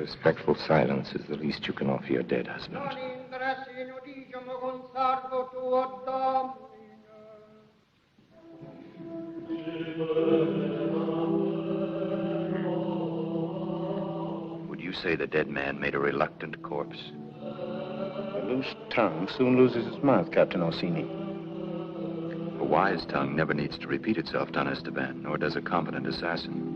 respectful silence is the least you can offer your dead husband. Would you say the dead man made a reluctant corpse? A loose tongue soon loses its mouth, Captain Orsini. A wise tongue never needs to repeat itself, Don Esteban, nor does a competent assassin.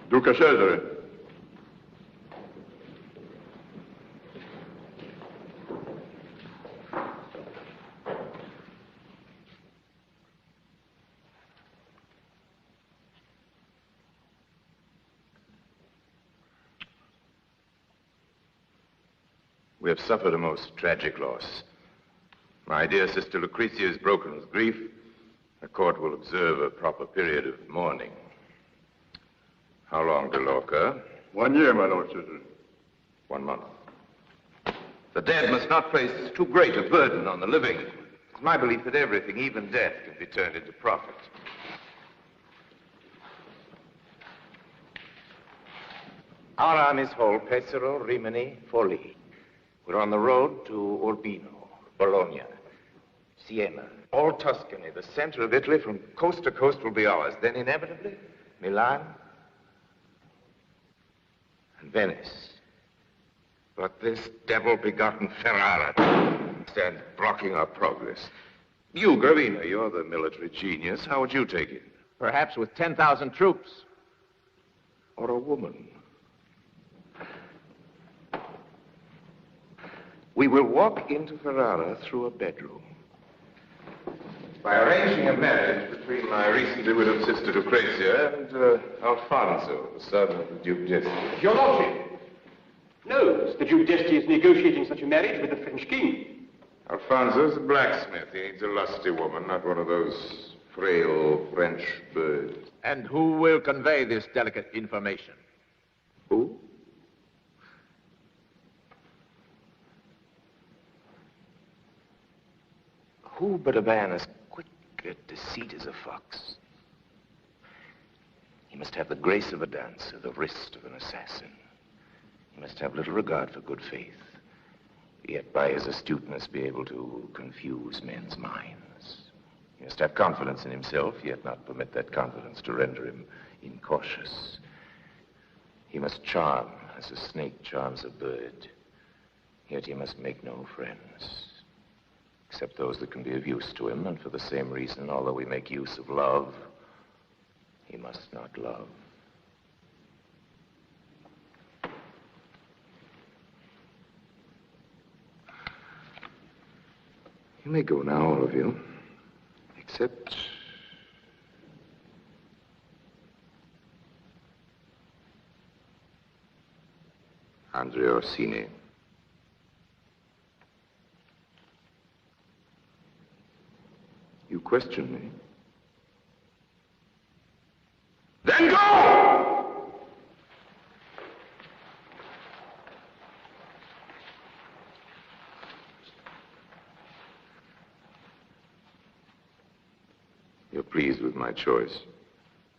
Duca Cesare. We have suffered a most tragic loss. My dear sister Lucretia is broken with grief. The court will observe a proper period of mourning. How long, De Lorca? 1 year, my Lord Cesare. 1 month. The dead must not place too great a burden on the living. It's my belief that everything, even death, can be turned into profit. Our arm is whole, Pesaro, Rimini, Forlì. We're on the road to Urbino, Bologna, Siena, all Tuscany. The center of Italy from coast to coast will be ours. Then inevitably, Milan and Venice. But this devil-begotten Ferrara stands blocking our progress. You, Gravina, you're the military genius. How would you take it? Perhaps with 10,000 troops. Or a woman. We will walk into Ferrara through a bedroom. By arranging a marriage between my recently widowed sister Lucretia and Alfonso, the son of the Duke d'Este. Your Lordship knows the Duke d'Este is negotiating such a marriage with the French king. Alfonso's a blacksmith. He needs a lusty woman, not one of those frail French birds. And who will convey this delicate information? Who? Who but a man as quick at deceit as a fox? He must have the grace of a dancer, the wrist of an assassin. He must have little regard for good faith, yet by his astuteness be able to confuse men's minds. He must have confidence in himself, yet not permit that confidence to render him incautious. He must charm as a snake charms a bird, yet he must make no friends. Except those that can be of use to him, and for the same reason, although we make use of love, he must not love. You may go now, all of you, except Andrea Orsini. You question me? Then go! You're pleased with my choice.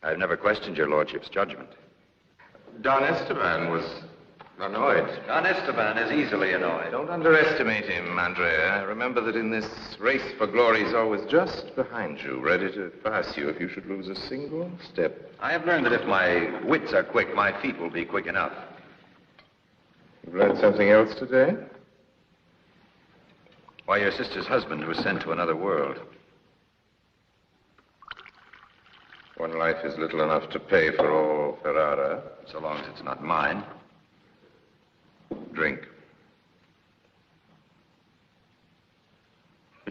I've never questioned your lordship's judgment. Don Esteban was annoyed. Don Esteban is easily annoyed. Don't underestimate him, Andrea. Remember that in this race for glory, he's always just behind you, ready to pass you if you should lose a single step. I have learned that if my wits are quick, my feet will be quick enough. You've learned something else today? Why, your sister's husband was sent to another world. One life is little enough to pay for all Ferrara. So long as it's not mine. Drink.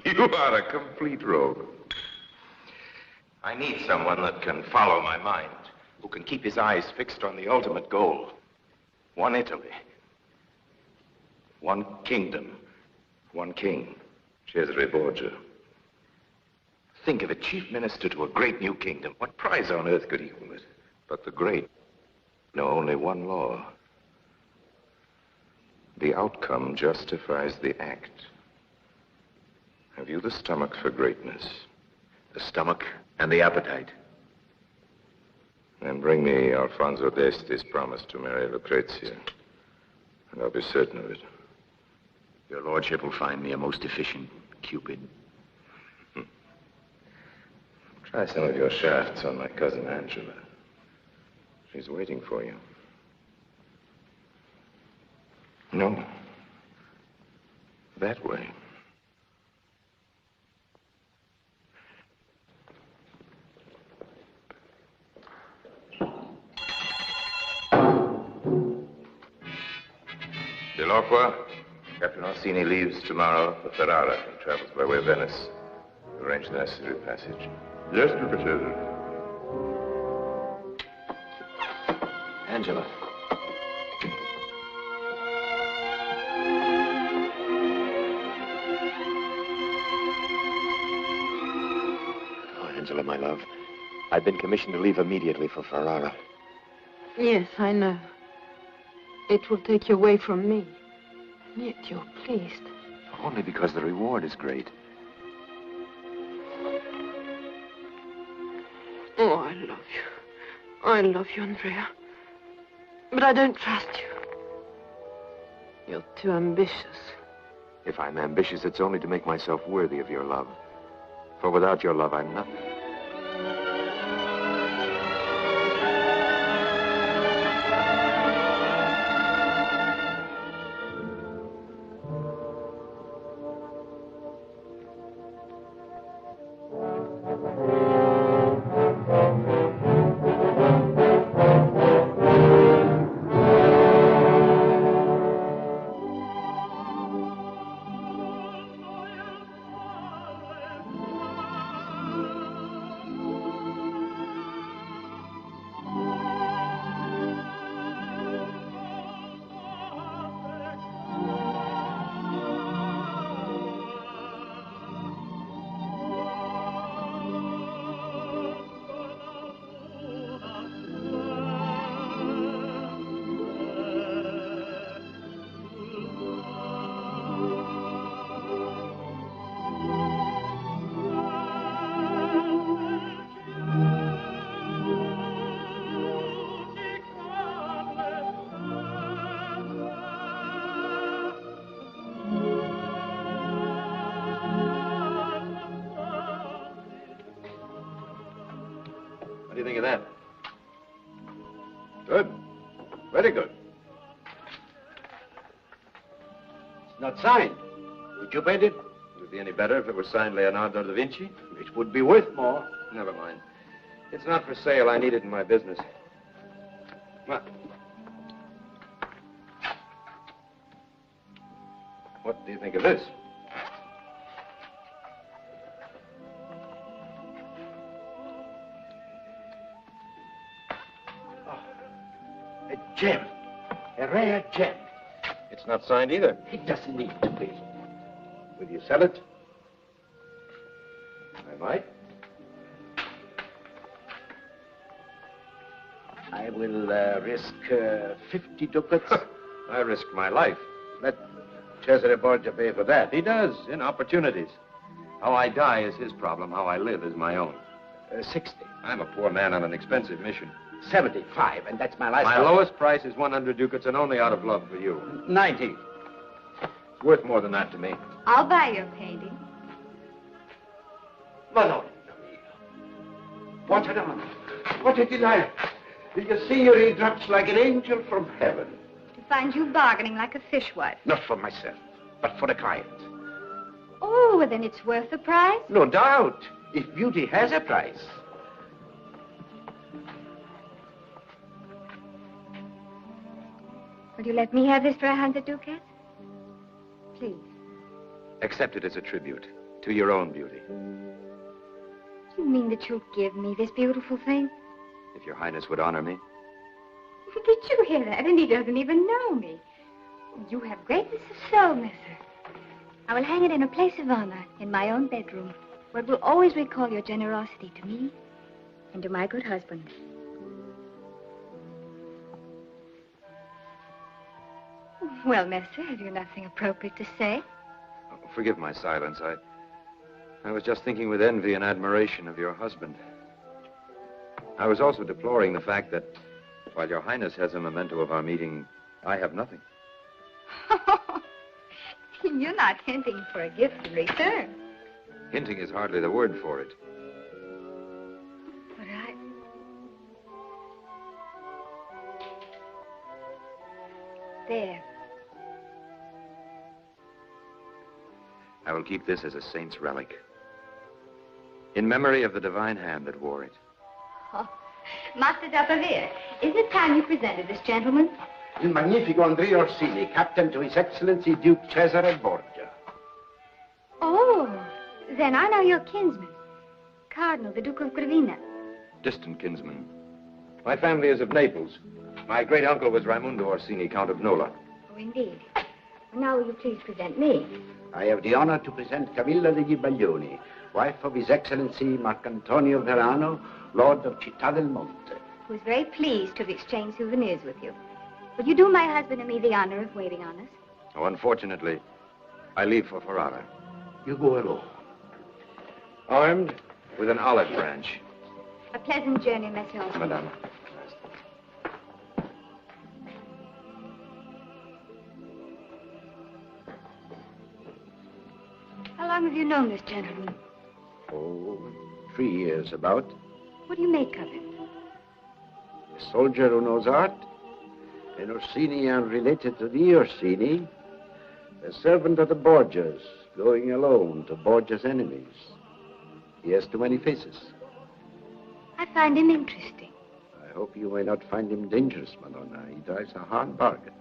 You are a complete rogue. I need someone that can follow my mind, who can keep his eyes fixed on the ultimate goal. One Italy. One kingdom. One king. Cesare Borgia. Think of it, chief minister to a great new kingdom. What prize on earth could equal it? But the great know only one law. The outcome justifies the act. Have you the stomach for greatness? The stomach and the appetite. Then bring me Alfonso d'Este's promise to marry Lucrezia, and I'll be certain of it. Your lordship will find me a most efficient Cupid. Try some of your shafts on my cousin Angela. She's waiting for you. No. That way. Dell'Acqua, Captain Orsini leaves tomorrow for Ferrara and travels by way of Venice. Arrange the necessary passage. Yes, Duca Cesare. Angela. Oh, Angela, my love. I've been commissioned to leave immediately for Ferrara. Yes, I know. It will take you away from me. And yet you're pleased. Only because the reward is great. Oh, I love you. I love you, Andrea. But I don't trust you. You're too ambitious. If I'm ambitious, it's only to make myself worthy of your love. For without your love, I'm nothing. What do you think of that? Good. Very good. It's not signed. Did you paint it? Would it be any better if it were signed Leonardo da Vinci? It would be worth more. Never mind. It's not for sale. I need it in my business. What do you think of this? A gem. A rare gem. It's not signed either. It doesn't need to be. Will you sell it? I might. I will risk 50 ducats. I risk my life. Let Cesare Borgia pay for that. He does, in opportunities. How I die is his problem. How I live is my own. 60. I'm a poor man on an expensive mission. 75, and that's my last. My lowest price is 100 ducats, and only out of love for you. 90. It's worth more than that to me. I'll buy your painting. Madonna mia. What an honor. What a delight. Your signory drops like an angel from heaven. To find you bargaining like a fishwife. Not for myself, but for the client. Oh, well, then it's worth the price. No doubt, if beauty has a price. Will you let me have this for 100 ducats? Please. Accept it as a tribute to your own beauty. You mean that you'll give me this beautiful thing? If your highness would honor me. Did you hear that? And he doesn't even know me. You have greatness of soul, mister. I will hang it in a place of honor in my own bedroom. what will always recall your generosity to me and to my good husband. Well, Messer, have you nothing appropriate to say? Oh, forgive my silence. I was just thinking with envy and admiration of your husband. I was also deploring the fact that while your Highness has a memento of our meeting, I have nothing. You're not hinting for a gift in return. Hinting is hardly the word for it. But There. I will keep this as a saint's relic, in memory of the divine hand that wore it. Oh, Master d'Apavere, isn't it time you presented this gentleman? Il magnifico Andrea Orsini, captain to His Excellency Duke Cesare Borgia. Oh, then I know your kinsman, Cardinal, the Duke of Gravina. Distant kinsman. My family is of Naples. My great uncle was Raimundo Orsini, Count of Nola. Oh, indeed. Well, now will you please present me? I have the honor to present Camilla degli Baglioni, wife of His Excellency Marcantonio Verano, Lord of Città del Monte. Who is very pleased to have exchanged souvenirs with you. Will you do my husband and me the honor of waiting on us? Oh, unfortunately, I leave for Ferrara. You go alone. Armed with an olive branch. A pleasant journey, Monsieur Orsini. Madame. How long have you known this gentleman? Oh, 3 years about. What do you make of him? A soldier who knows art, an Orsini unrelated to the Orsini, a servant of the Borgias, going alone to Borgia's enemies. He has too many faces. I find him interesting. I hope you may not find him dangerous, Madonna. He drives a hard bargain.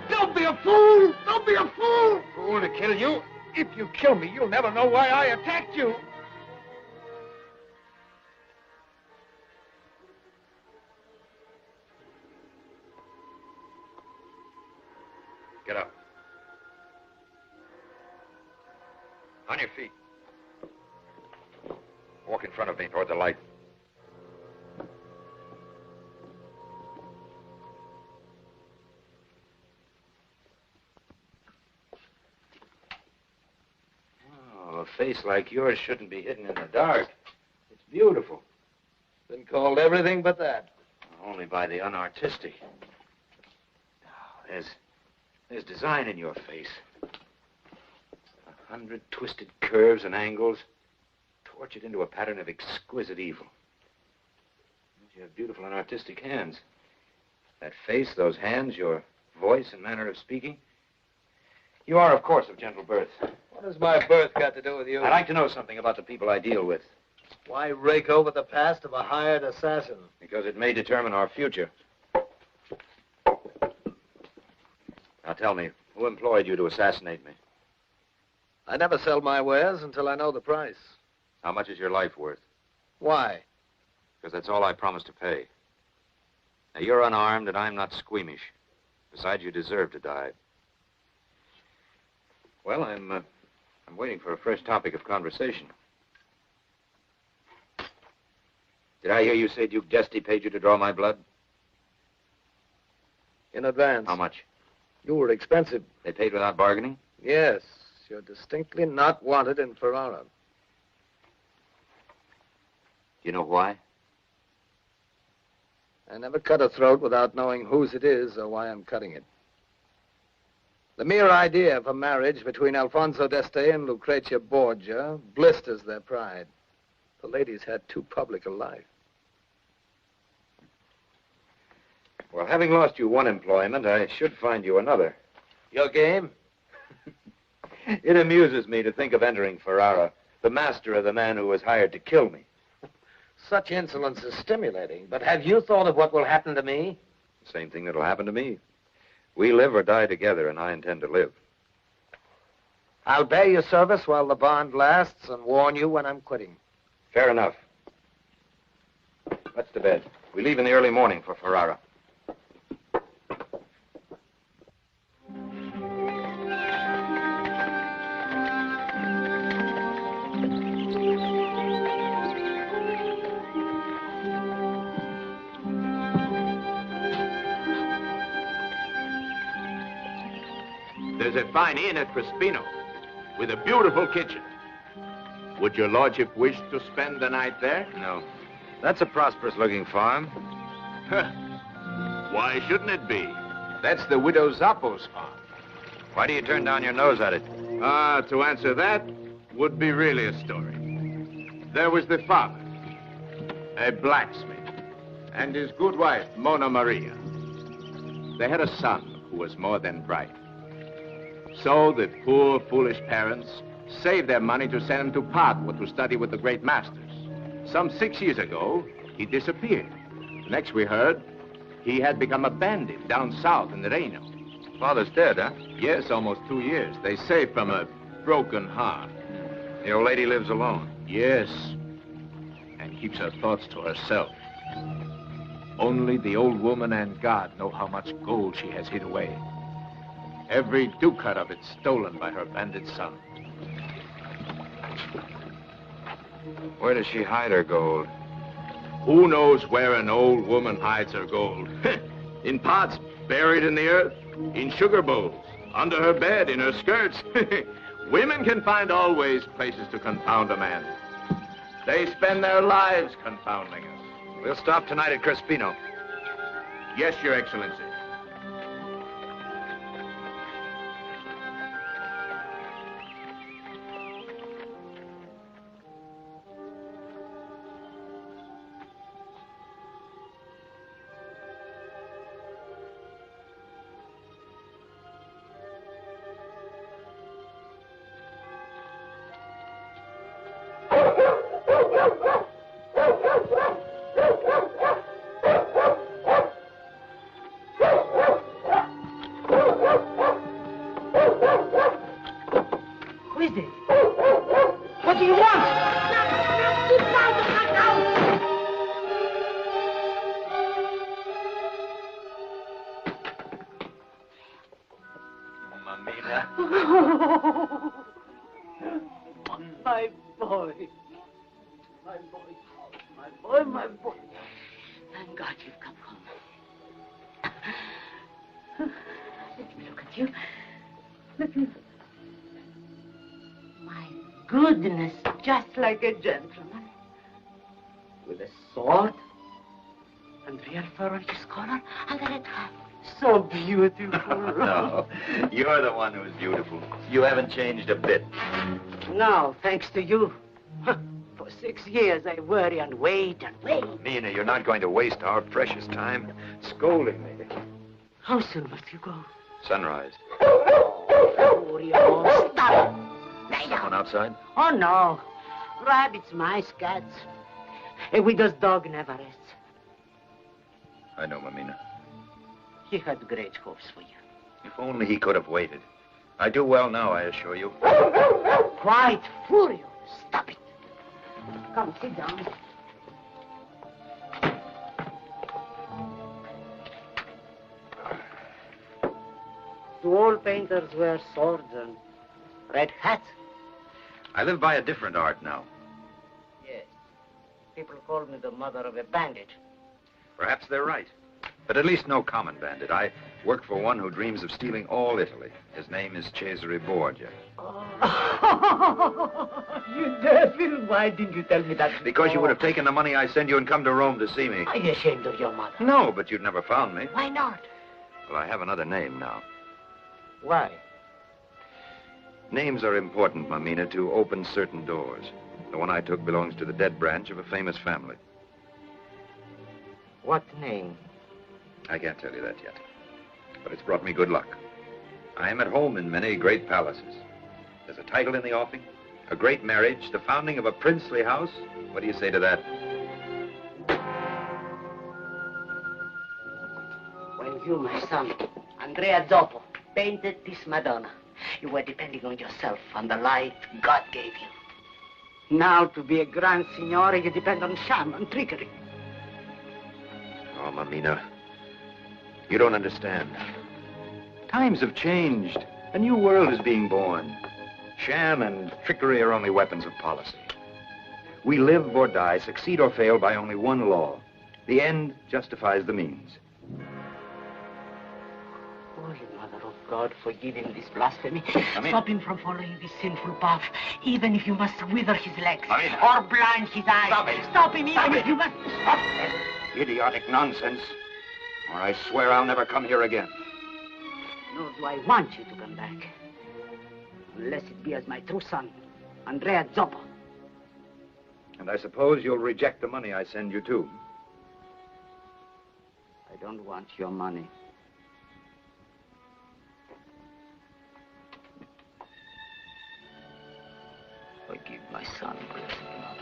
Don't be a fool! Don't be a fool! Fool to kill you? If you kill me, you'll never know why I attacked you. Get up. On your feet. Walk in front of me toward the light. Oh, a face like yours shouldn't be hidden in the dark. It's beautiful. Been called everything but that. Only by the unartistic. Oh, there's design in your face. 100 twisted curves and angles, tortured into a pattern of exquisite evil. You have beautiful and artistic hands. That face, those hands, your voice and manner of speaking. You are, of course, of gentle birth. What has my birth got to do with you? I'd like to know something about the people I deal with. Why rake over the past of a hired assassin? Because it may determine our future. Now tell me, who employed you to assassinate me? I never sell my wares until I know the price. How much is your life worth? Why? Because that's all I promised to pay. Now, you're unarmed and I'm not squeamish. Besides, you deserve to die. Well, I'm waiting for a fresh topic of conversation. Did I hear you say Duke d'Este paid you to draw my blood? In advance. How much? You were expensive. They paid without bargaining? Yes. You're distinctly not wanted in Ferrara. Do you know why? I never cut a throat without knowing whose it is or why I'm cutting it. The mere idea of a marriage between Alfonso d'Este and Lucrezia Borgia blisters their pride. The lady's had too public a life. Well, having lost you one employment, I should find you another. Your game? It amuses me to think of entering Ferrara, the master of the man who was hired to kill me. Such insolence is stimulating, but have you thought of what will happen to me? Same thing that'll happen to me. We live or die together, and I intend to live. I'll bear your service while the bond lasts and warn you when I'm quitting. Fair enough. Let's to bed. We leave in the early morning for Ferrara. There's a fine inn at Crespino with a beautiful kitchen. Would your lordship wish to spend the night there? No. That's a prosperous-looking farm. Why shouldn't it be? That's the widow Zappo's farm. Why do you turn down your nose at it? To answer that would be really a story. There was the father, a blacksmith, and his good wife, Mona Maria. They had a son who was more than bright. So the poor, foolish parents saved their money to send him to Padua to study with the great masters. Some 6 years ago, he disappeared. Next we heard, he had become a bandit down south in the Reno. Father's dead, huh? Yes, almost 2 years. They say from a broken heart. The old lady lives alone. Yes, and keeps her thoughts to herself. Only the old woman and God know how much gold she has hid away. Every ducat of it stolen by her bandit son. Where does she hide her gold? Who knows where an old woman hides her gold? In pots buried in the earth, in sugar bowls, under her bed, in her skirts. Women can find always places to confound a man. They spend their lives confounding us. We'll stop tonight at Crespino. Yes, Your Excellency. My boy. My boy. My boy, my boy. Thank God you've come home. Let me look at you. Let me... My goodness, just like a gentleman. With a sword and real fur on his collar and a red hat. So beautiful. No, you're the one who's beautiful. You haven't changed a bit. Now, thanks to you. For 6 years, I worry and wait and wait. Mina, you're not going to waste our precious time scolding me. How soon must you go? Sunrise. Furio, stop. Lay down. On outside? Oh, no. Rabbits, mice, cats. A widow's dog never rests. I know, Mamina. He had great hopes for you. If only he could have waited. I do well now, I assure you. Quiet, Furio. Stop it. Come, sit down. Do all painters wear swords and red hats? I live by a different art now. Yes. People call me the mother of a bandit. Perhaps they're right. But at least no common bandit. I work for one who dreams of stealing all Italy. His name is Cesare Borgia. You devil, why didn't you tell me that? Because you would have taken the money I send you and come to Rome to see me. Are you ashamed of your mother? No, but you'd never found me. Why not? Well, I have another name now. Why? Names are important, Mamina, to open certain doors. The one I took belongs to the dead branch of a famous family. What name? I can't tell you that yet. But it's brought me good luck. I am at home in many great palaces. There's a title in the offing, a great marriage, the founding of a princely house. What do you say to that? When you, my son, Andrea Zoppo, painted this Madonna, you were depending on yourself, on the light God gave you. Now, to be a grand signore, you depend on sham and trickery. Oh, Mamina, you don't understand. Times have changed. A new world is being born. Sham and trickery are only weapons of policy. We live or die, succeed or fail by only one law. The end justifies the means. Holy Mother of God, forgive him this blasphemy. Stop him from following this sinful path, even if you must wither his legs or blind his eyes. Stop it. Stop him, even if you must... Stop that idiotic nonsense, or I swear I'll never come here again. Nor do I want you to come back. Unless it be as my true son, Andrea Zoppo. And I suppose you'll reject the money I send you, too. I don't want your money. Forgive my son, blessed Mother.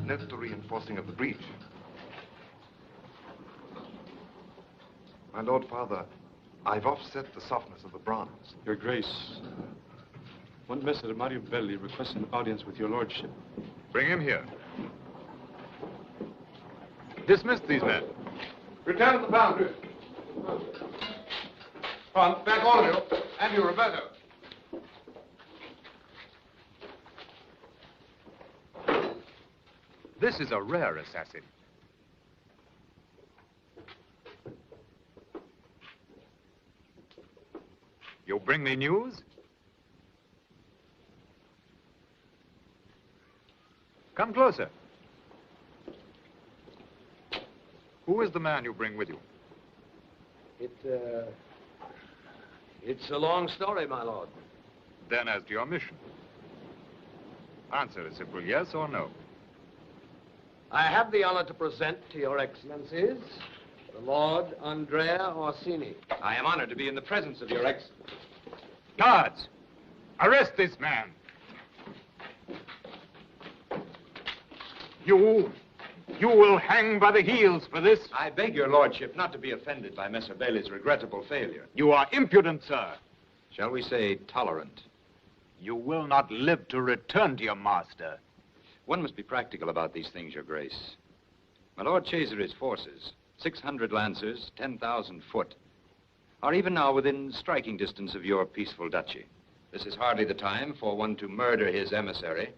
Note the reinforcing of the breach. My Lord Father, I've offset the softness of the bronze. Your Grace, one Messer Mario Belli requests an audience with your lordship. Bring him here. Dismiss these men. Return to the boundary. On, back all of you. And you, Roberto. This is a rare assassin. You bring me news? Come closer. Who is the man you bring with you? It's a long story, my lord. Then as to your mission. Answer a simple yes or no. I have the honor to present to your excellencies the Lord Andrea Orsini. I am honored to be in the presence of your excellency. Guards, arrest this man. You will hang by the heels for this. I beg your lordship not to be offended by Messer Bailey's regrettable failure. You are impudent, sir. Shall we say tolerant? You will not live to return to your master. One must be practical about these things, your grace. My Lord Cesare's forces, 600 lancers, 10,000 foot, are even now within striking distance of your peaceful duchy. This is hardly the time for one to murder his emissary,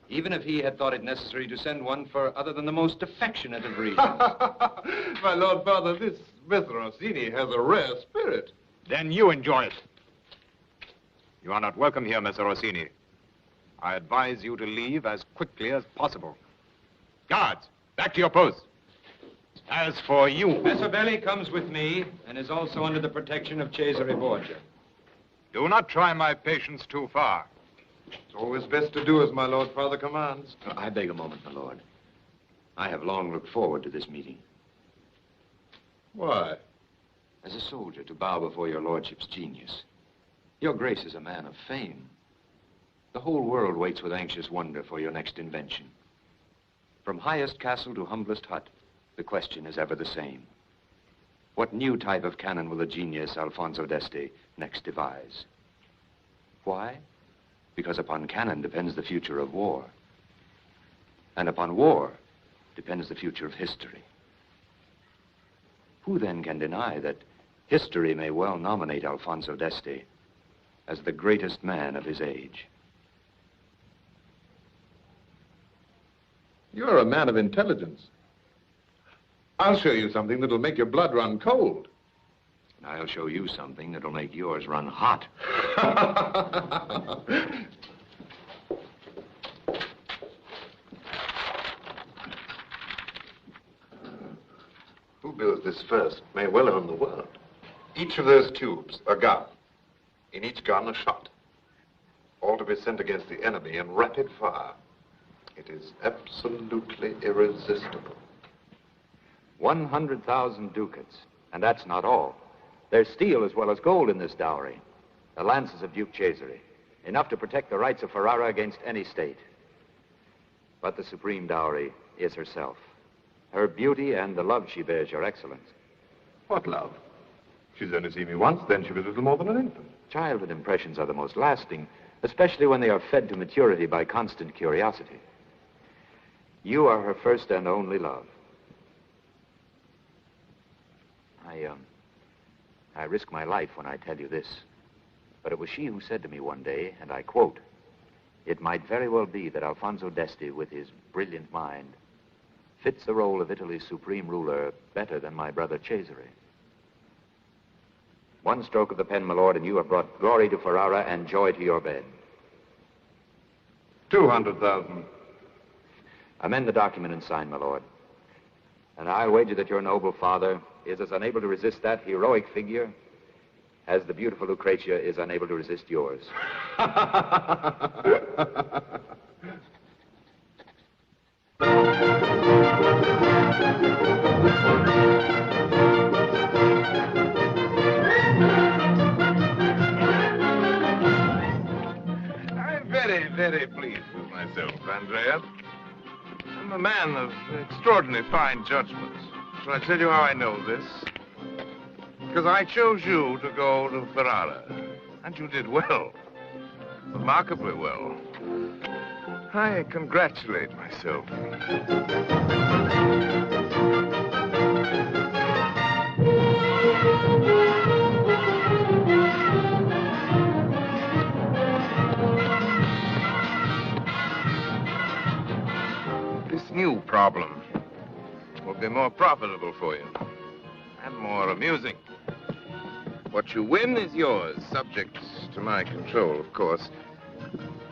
even if he had thought it necessary to send one for other than the most affectionate of reasons. My Lord Father, this Messer Orsini has a rare spirit. Then you enjoy it. You are not welcome here, Messer Orsini. I advise you to leave as quickly as possible. Guards, back to your posts. As for you... Messer Belli comes with me and is also under the protection of Cesare Borgia. Do not try my patience too far. It's always best to do as my Lord Father commands. I beg a moment, my lord. I have long looked forward to this meeting. Why? As a soldier, to bow before your lordship's genius. Your grace is a man of fame. The whole world waits with anxious wonder for your next invention. From highest castle to humblest hut, the question is ever the same. What new type of cannon will the genius Alfonso d'Este next devise? Why? Because upon cannon depends the future of war. And upon war depends the future of history. Who then can deny that history may well nominate Alfonso d'Este as the greatest man of his age? You're a man of intelligence. I'll show you something that'll make your blood run cold. And I'll show you something that'll make yours run hot. Who builds this first may well own the world. Each of those tubes, a gun. In each gun, a shot. All to be sent against the enemy in rapid fire. It is absolutely irresistible. 100,000 ducats. And that's not all. There's steel as well as gold in this dowry. The lances of Duke Cesare. Enough to protect the rights of Ferrara against any state. But the supreme dowry is herself. Her beauty and the love she bears, Your Excellency. What love? She's only seen me once, then she was little more than an infant. Childhood impressions are the most lasting, especially when they are fed to maturity by constant curiosity. You are her first and only love. I risk my life when I tell you this, but it was she who said to me one day, and I quote, "It might very well be that Alfonso d'Este, with his brilliant mind, fits the role of Italy's supreme ruler better than my brother Cesare." One stroke of the pen, my lord, and you have brought glory to Ferrara and joy to your bed. 200,000. Amend the document and sign, my lord. And I'll wager that your noble father is as unable to resist that heroic figure as the beautiful Lucrezia is unable to resist yours. I'm very, very pleased with myself, Andrea. I'm a man of extraordinarily fine judgment. Shall I tell you how I know this? Because I chose you to go to Ferrara. And you did well. Remarkably well. I congratulate myself. This new problem will be more profitable for you and more amusing. What you win is yours, subject to my control, of course.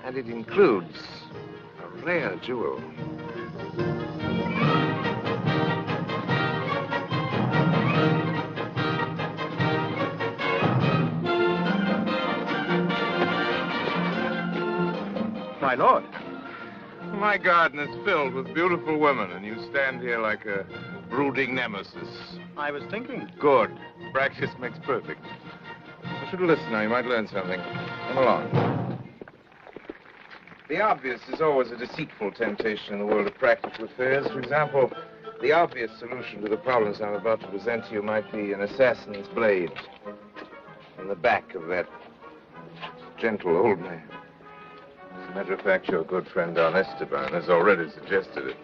And it includes a rare jewel. My lord. My garden is filled with beautiful women, and you stand here like a brooding nemesis. I was thinking. Good. Practice makes perfect. You should listen now. You might learn something. Come along. The obvious is always a deceitful temptation in the world of practical affairs. For example, the obvious solution to the problems I'm about to present to you might be an assassin's blade in the back of that gentle old man. As a matter of fact, your good friend Don Esteban has already suggested it.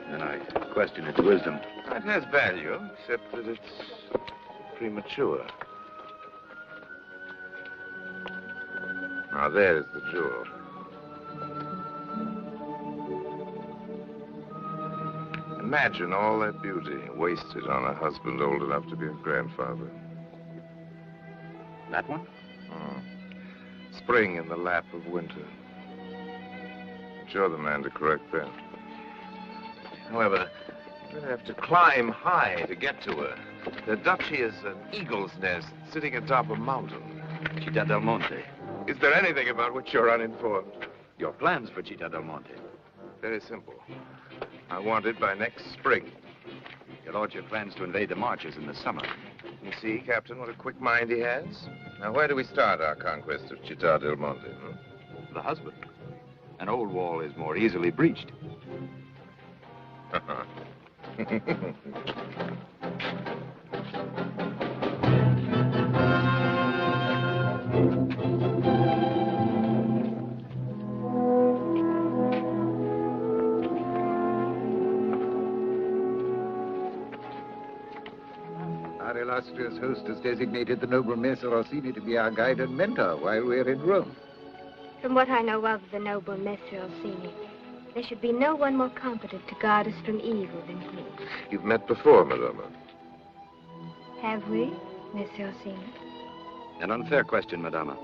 And I question its wisdom. It has value, except that it's premature. Now, there's the jewel. Imagine all that beauty wasted on a husband old enough to be a grandfather. That one? Spring in the lap of winter. You're the man to correct that. However, you're going to have to climb high to get to her. The duchy is an eagle's nest sitting atop a mountain. Città del Monte. Is there anything about which you're uninformed? Your plans for Città del Monte? Very simple. I want it by next spring. Your lordship plans to invade the marches in the summer. You see, Captain, what a quick mind he has? Now, where do we start our conquest of Città del Monte? to the husband. An old wall is more easily breached. Our illustrious host has designated the noble Messer Orsini to be our guide and mentor while we're in Rome. From what I know of the noble Messer Orsini, there should be no one more competent to guard us from evil than he. You've met before, Madonna. Have we, Messer Orsini? An unfair question, Madama.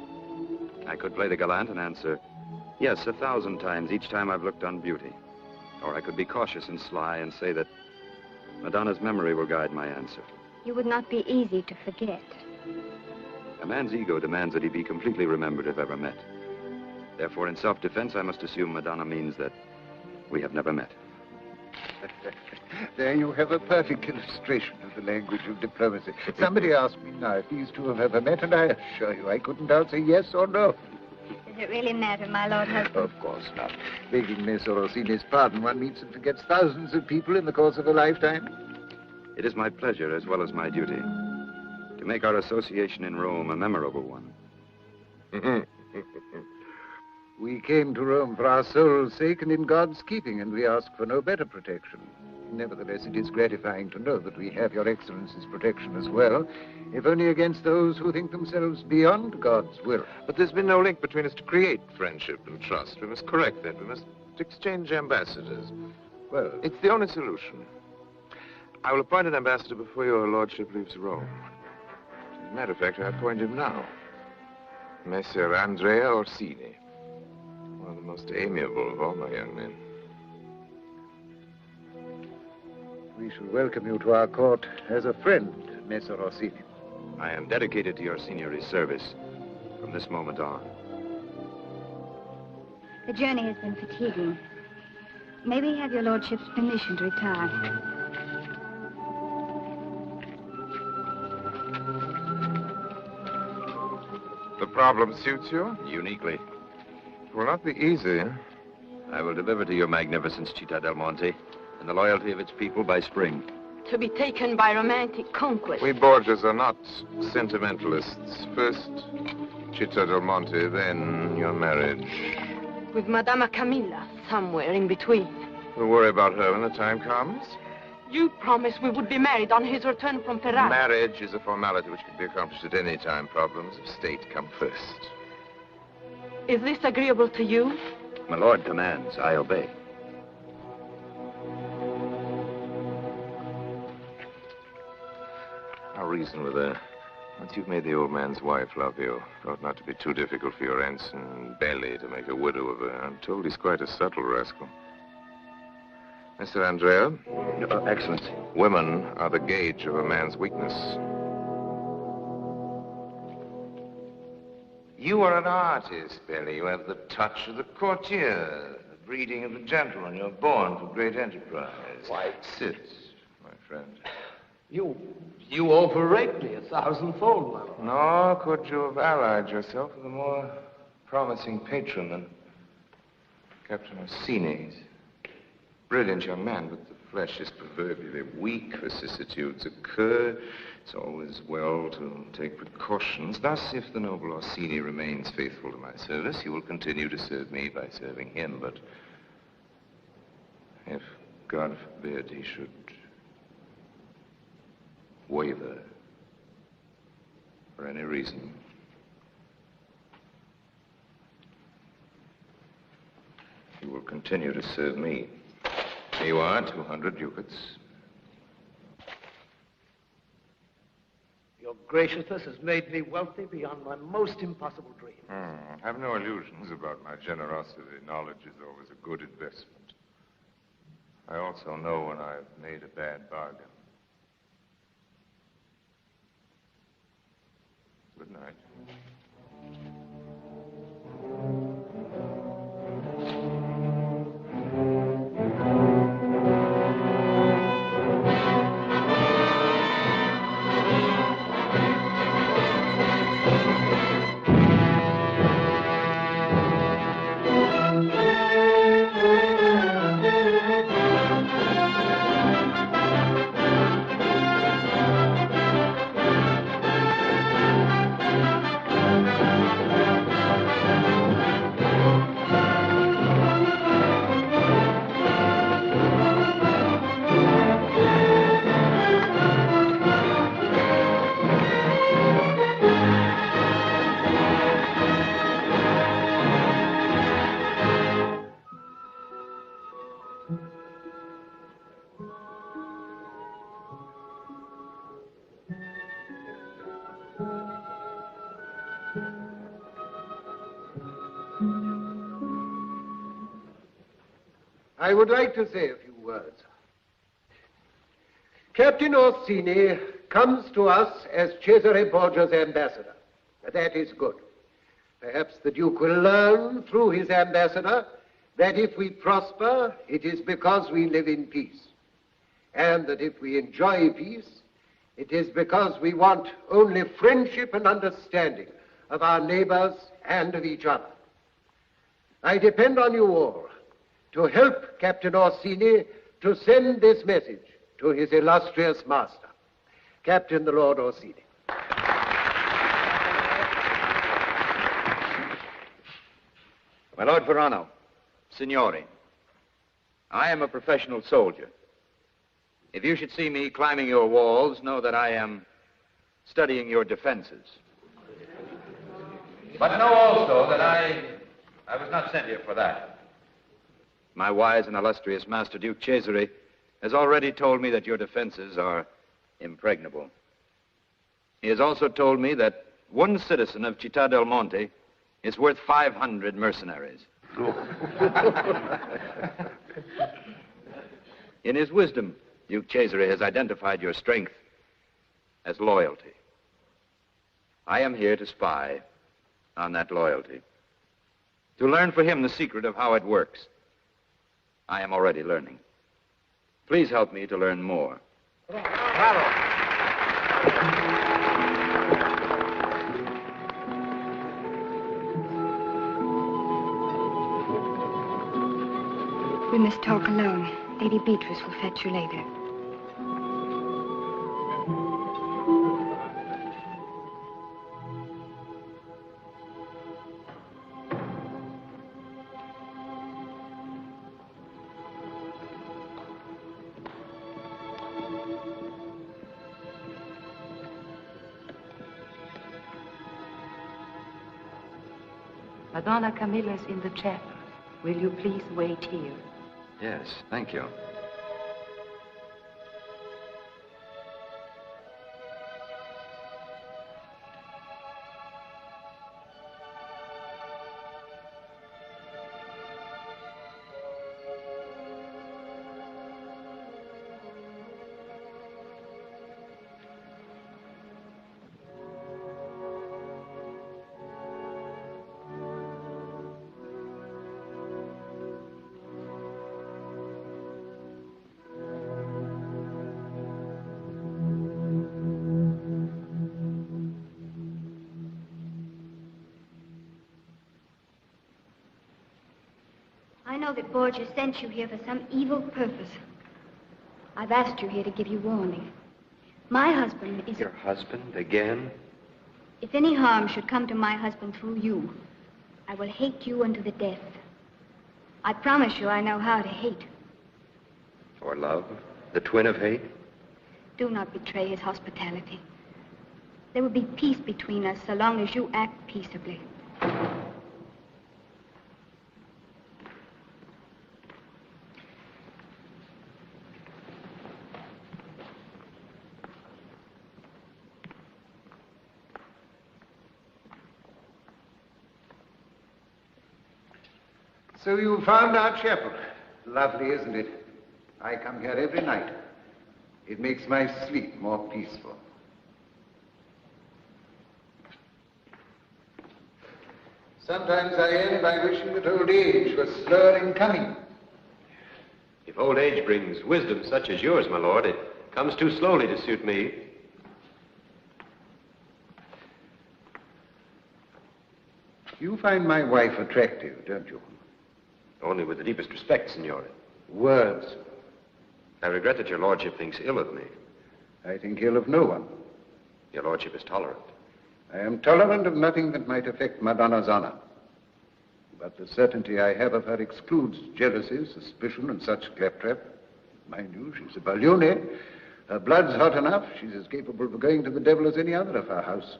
I could play the gallant and answer, yes, 1,000 times each time I've looked on beauty. Or I could be cautious and sly and say that Madonna's memory will guide my answer. You would not be easy to forget. A man's ego demands that he be completely remembered if ever met. Therefore, in self-defense, I must assume Madonna means that we have never met. There you have a perfect illustration of the language of diplomacy. Somebody asked me now if these two have ever met, and I assure you I couldn't answer yes or no. Does it really matter, my lord husband? Of course not. Begging Messer Orsini's pardon, one meets and forgets thousands of people in the course of a lifetime. It is my pleasure as well as my duty to make our association in Rome a memorable one. We came to Rome for our soul's sake and in God's keeping, and we ask for no better protection. Nevertheless, it is gratifying to know that we have your Excellency's protection as well, if only against those who think themselves beyond God's will. But there's been no link between us to create friendship and trust. We must correct that. We must exchange ambassadors. Well, it's the only solution. I will appoint an ambassador before your lordship leaves Rome. As a matter of fact, I appoint him now. Messer Andrea Orsini. One of the most amiable of all my young men. We shall welcome you to our court as a friend, Messer Orsini. I am dedicated to your signory's service from this moment on. The journey has been fatiguing. May we have your lordship's permission to retire? The problem suits you? Uniquely. It will not be easy. I will deliver to your magnificence Città del Monte and the loyalty of its people by spring. To be taken by romantic conquest. We Borgias are not sentimentalists. First, Città del Monte, then your marriage. With Madama Camilla, somewhere in between. We'll worry about her when the time comes. You promised we would be married on his return from Ferrara. Marriage is a formality which can be accomplished at any time. Problems of state come first. Is this agreeable to you? My lord commands, I obey. I'll reason with her. Once you've made the old man's wife love you, it ought not to be too difficult for your ensign Belli to make a widow of her. I'm told he's quite a subtle rascal. Mr. Andrea? Excellency. Women are the gauge of a man's weakness. You are an artist, Belli. You have the touch of the courtier, the breeding of the gentleman. You're born for great enterprise. Why? Sit, my friend. You overrate me 1,000-fold, my lord. Nor could you have allied yourself with a more promising patron than Captain Orsini. Brilliant young man, but the flesh is proverbially weak. Vicissitudes occur. It's always well to take precautions. Thus, if the noble Orsini remains faithful to my service, he will continue to serve me by serving him. But if, God forbid, he should waver for any reason, he will continue to serve me. Here you are, 200 ducats. Your graciousness has made me wealthy beyond my most impossible dreams. Have no illusions about my generosity. Knowledge is always a good investment. I also know when I've made a bad bargain. Good night. I would like to say a few words. Captain Orsini comes to us as Cesare Borgia's ambassador. That is good. Perhaps the Duke will learn through his ambassador that if we prosper, it is because we live in peace. And that if we enjoy peace, it is because we want only friendship and understanding of our neighbors and of each other. I depend on you all to help Captain Orsini to send this message to his illustrious master, Captain the Lord Orsini. My Lord Verano, Signori, I am a professional soldier. If you should see me climbing your walls, know that I am studying your defenses. But know also that I was not sent here for that. My wise and illustrious Master Duke Cesare has already told me that your defenses are impregnable. He has also told me that one citizen of Città del Monte is worth 500 mercenaries. In his wisdom, Duke Cesare has identified your strength as loyalty. I am here to spy on that loyalty, to learn for him the secret of how it works. I am already learning. Please help me to learn more. We must talk alone. Lady Beatrice will fetch you later. Madonna Camilla is in the chapel. Will you please wait here? Yes, thank you. I know that Borgia sent you here for some evil purpose. I've asked you here to give you warning. My husband is... Your husband again? If any harm should come to my husband through you, I will hate you unto the death. I promise you I know how to hate. For love? The twin of hate? Do not betray his hospitality. There will be peace between us so long as you act peaceably. So you found our chapel. Lovely, isn't it? I come here every night. It makes my sleep more peaceful. Sometimes I end by wishing that old age was slower in coming. If old age brings wisdom such as yours, my lord, it comes too slowly to suit me. You find my wife attractive, don't you? Only with the deepest respect, signore. Words. I regret that your lordship thinks ill of me. I think ill of no one. Your lordship is tolerant. I am tolerant of nothing that might affect Madonna's honor. But the certainty I have of her excludes jealousy, suspicion, and such claptrap. Mind you, she's a Baglione. Her blood's hot enough. She's as capable of going to the devil as any other of her house.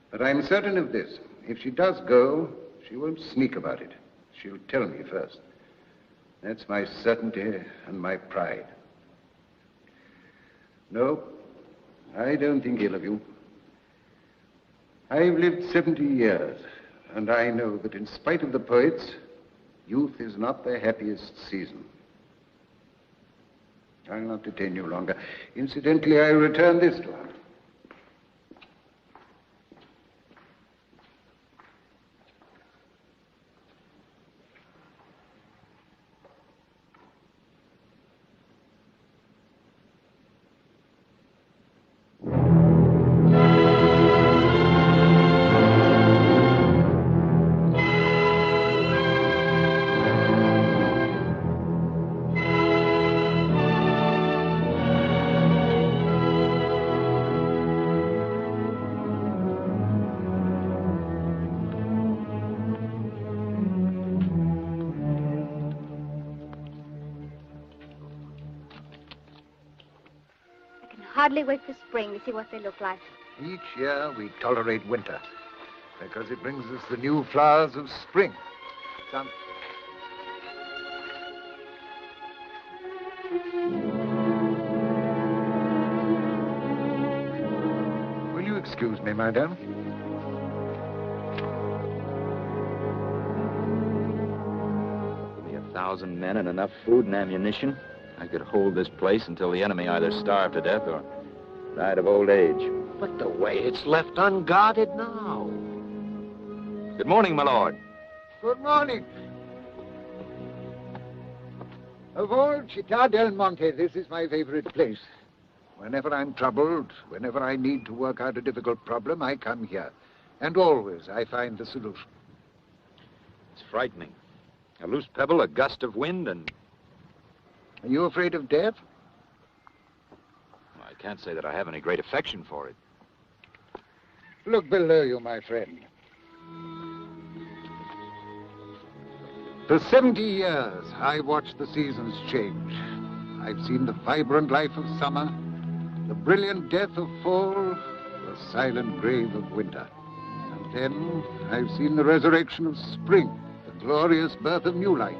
But I'm certain of this. If she does go, she won't sneak about it. She'll tell me first. That's my certainty and my pride. No, I don't think ill of you. I've lived 70 years, and I know that in spite of the poets, youth is not their happiest season. I'll not detain you longer. Incidentally, I return this to her. Hardly wait for spring to see what they look like. Each year we tolerate winter because it brings us the new flowers of spring. Some... Will you excuse me, madam? Give me 1,000 men and enough food and ammunition. I could hold this place until the enemy either starved to death or died of old age. But the way it's left unguarded now. Good morning, my lord. Good morning. Of all Città del Monte, this is my favorite place. Whenever I'm troubled, whenever I need to work out a difficult problem, I come here. And always I find the solution. It's frightening. A loose pebble, a gust of wind, and... Are you afraid of death? I can't say that I have any great affection for it. Look below you, my friend. For 70 years, I watched the seasons change. I've seen the vibrant life of summer, the brilliant death of fall, the silent grave of winter. And then I've seen the resurrection of spring, the glorious birth of new life.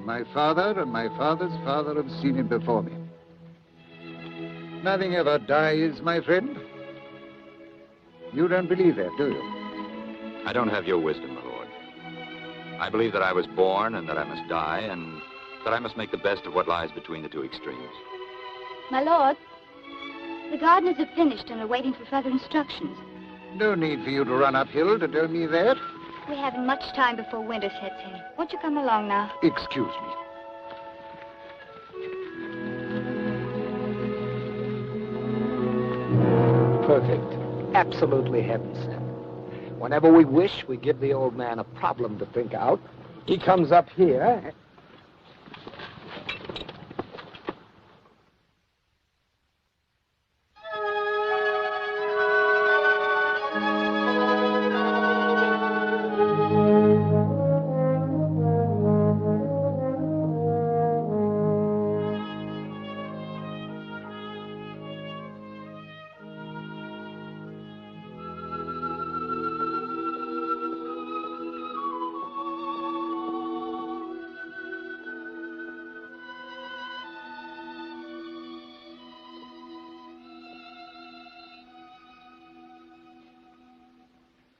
My father and my father's father have seen it before me. Nothing ever dies, my friend. You don't believe that, do you? I don't have your wisdom, my lord. I believe that I was born and that I must die and that I must make the best of what lies between the two extremes. My lord, the gardeners have finished and are waiting for further instructions. No need for you to run uphill to tell me that. We haven't much time before winter sets in. Won't you come along now? Excuse me. Perfect. Absolutely heaven sent. Whenever we wish, we give the old man a problem to think out. He comes up here.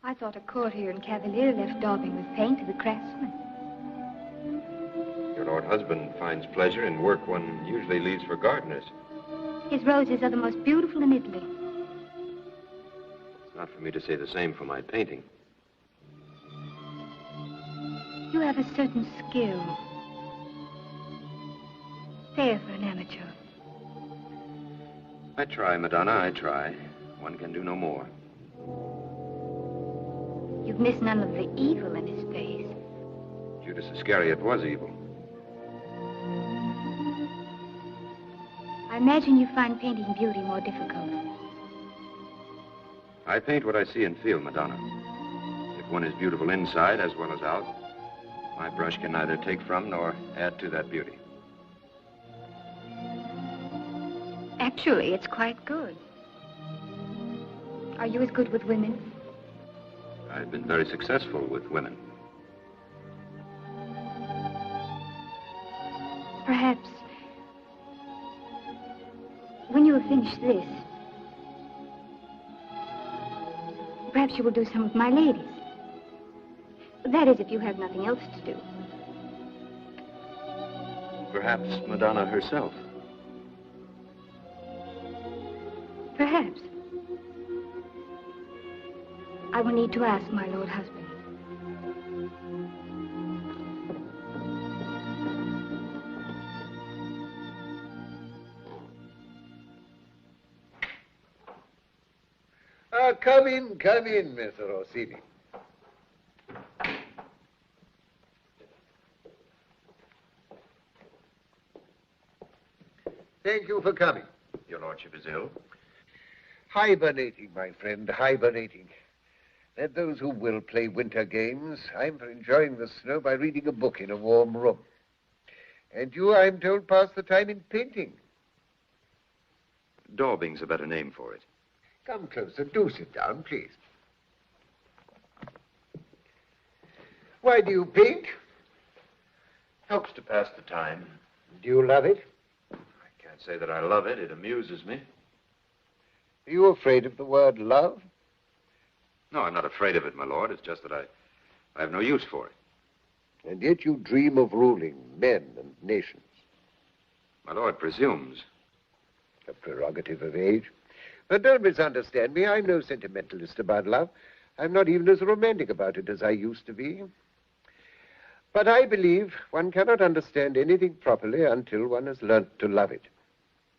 I thought a courtier and cavalier left daubing with paint to the craftsman. Your lord husband finds pleasure in work one usually leaves for gardeners. His roses are the most beautiful in Italy. It's not for me to say the same for my painting. You have a certain skill. Fair for an amateur. I try, Madonna, I try. One can do no more. You've missed none of the evil in his face. Judas Iscariot was evil. I imagine you find painting beauty more difficult. I paint what I see and feel, Madonna. If one is beautiful inside as well as out, my brush can neither take from nor add to that beauty. Actually, it's quite good. Are you as good with women? I've been very successful with women. Perhaps when you have finished this, perhaps you will do some of my ladies. That is, if you have nothing else to do. Perhaps Madonna herself. Perhaps. I will need to ask my lord husband. Come in, Mr. Orsini. Thank you for coming. Your lordship is ill? Hibernating, my friend, hibernating. Let those who will play winter games. I'm for enjoying the snow by reading a book in a warm room. And you, I'm told, pass the time in painting. Daubing's a better name for it. Come closer. Do sit down, please. Why do you paint? Helps to pass the time. Do you love it? I can't say that I love it. It amuses me. Are you afraid of the word love? No, I'm not afraid of it, my lord. It's just that I have no use for it. And yet you dream of ruling men and nations. My lord presumes. A prerogative of age. But don't misunderstand me. I'm no sentimentalist about love. I'm not even as romantic about it as I used to be. But I believe one cannot understand anything properly until one has learnt to love it.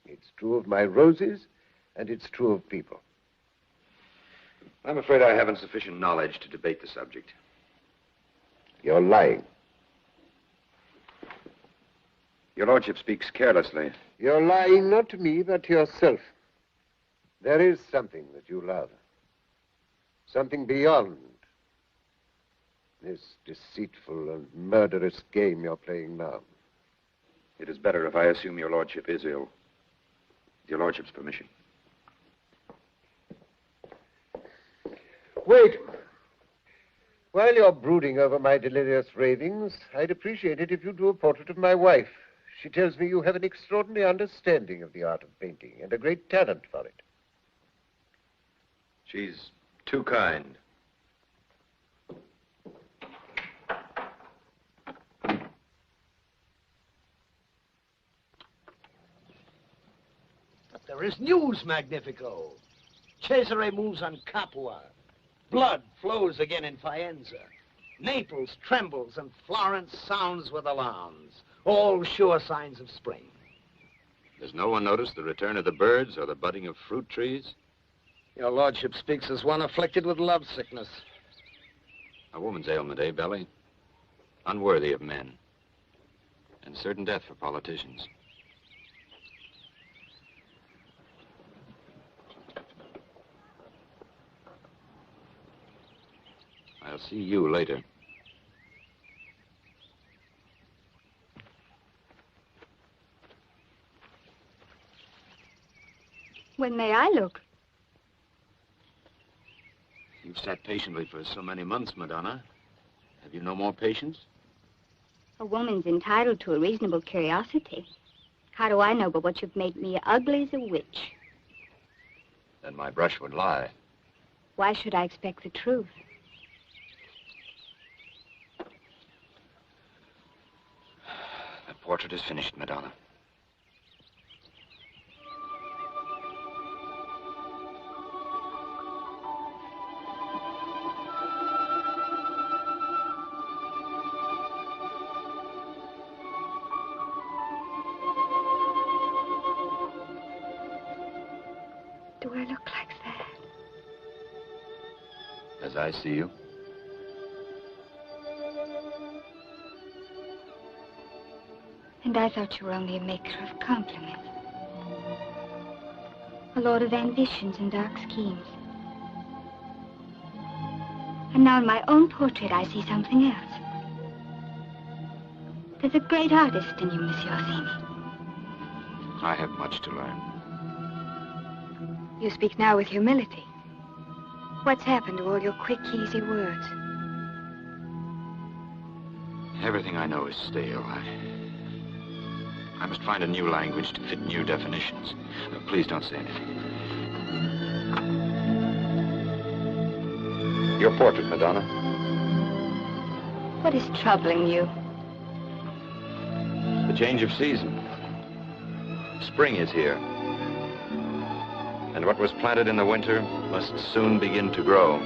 It's true of my roses, and it's true of people. I'm afraid I haven't sufficient knowledge to debate the subject. You're lying. Your lordship speaks carelessly. You're lying not to me, but to yourself. There is something that you love. Something beyond this deceitful and murderous game you're playing now. It is better if I assume your lordship is ill. With your lordship's permission. Wait. While you're brooding over my delirious ravings, I'd appreciate it if you drew a portrait of my wife. She tells me you have an extraordinary understanding of the art of painting and a great talent for it. She's too kind. But there is news, Magnifico. Cesare moves on Capua. Blood flows again in Faenza. Naples trembles and Florence sounds with alarms. All sure signs of spring. Does no one notice the return of the birds or the budding of fruit trees? Your lordship speaks as one afflicted with love sickness. A woman's ailment, eh, Belly? Unworthy of men. And certain death for politicians. I'll see you later. When may I look? You've sat patiently for so many months, Madonna. Have you no more patience? A woman's entitled to a reasonable curiosity. How do I know but what you've made me ugly as a witch? Then my brush would lie. Why should I expect the truth? The portrait is finished, Madonna. Do I look like that? As I see you. And I thought you were only a maker of compliments. A lord of ambitions and dark schemes. And now in my own portrait I see something else. There's a great artist in you, Monsieur Orsini. I have much to learn. You speak now with humility. What's happened to all your quick, easy words? Everything I know is stale. I must find a new language to fit new definitions. Please don't say anything. Your portrait, Madonna. What is troubling you? The change of season. Spring is here. And what was planted in the winter must soon begin to grow.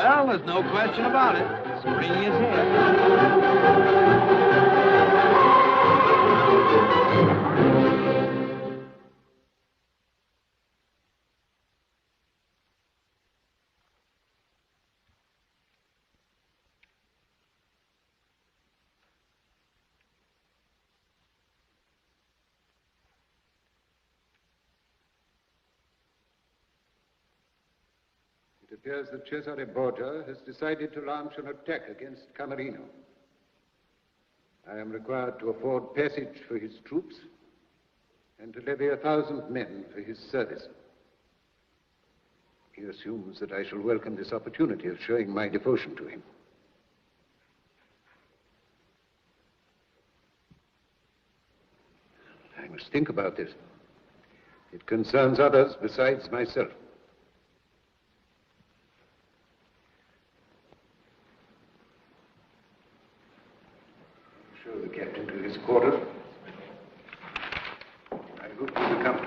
Well, there's no question about it. Spring is here. It appears that Cesare Borgia has decided to launch an attack against Camerino. I am required to afford passage for his troops and to levy 1,000 men for his service. He assumes that I shall welcome this opportunity of showing my devotion to him. I must think about this. It concerns others besides myself. Show the captain to his quarters. I hope you will come.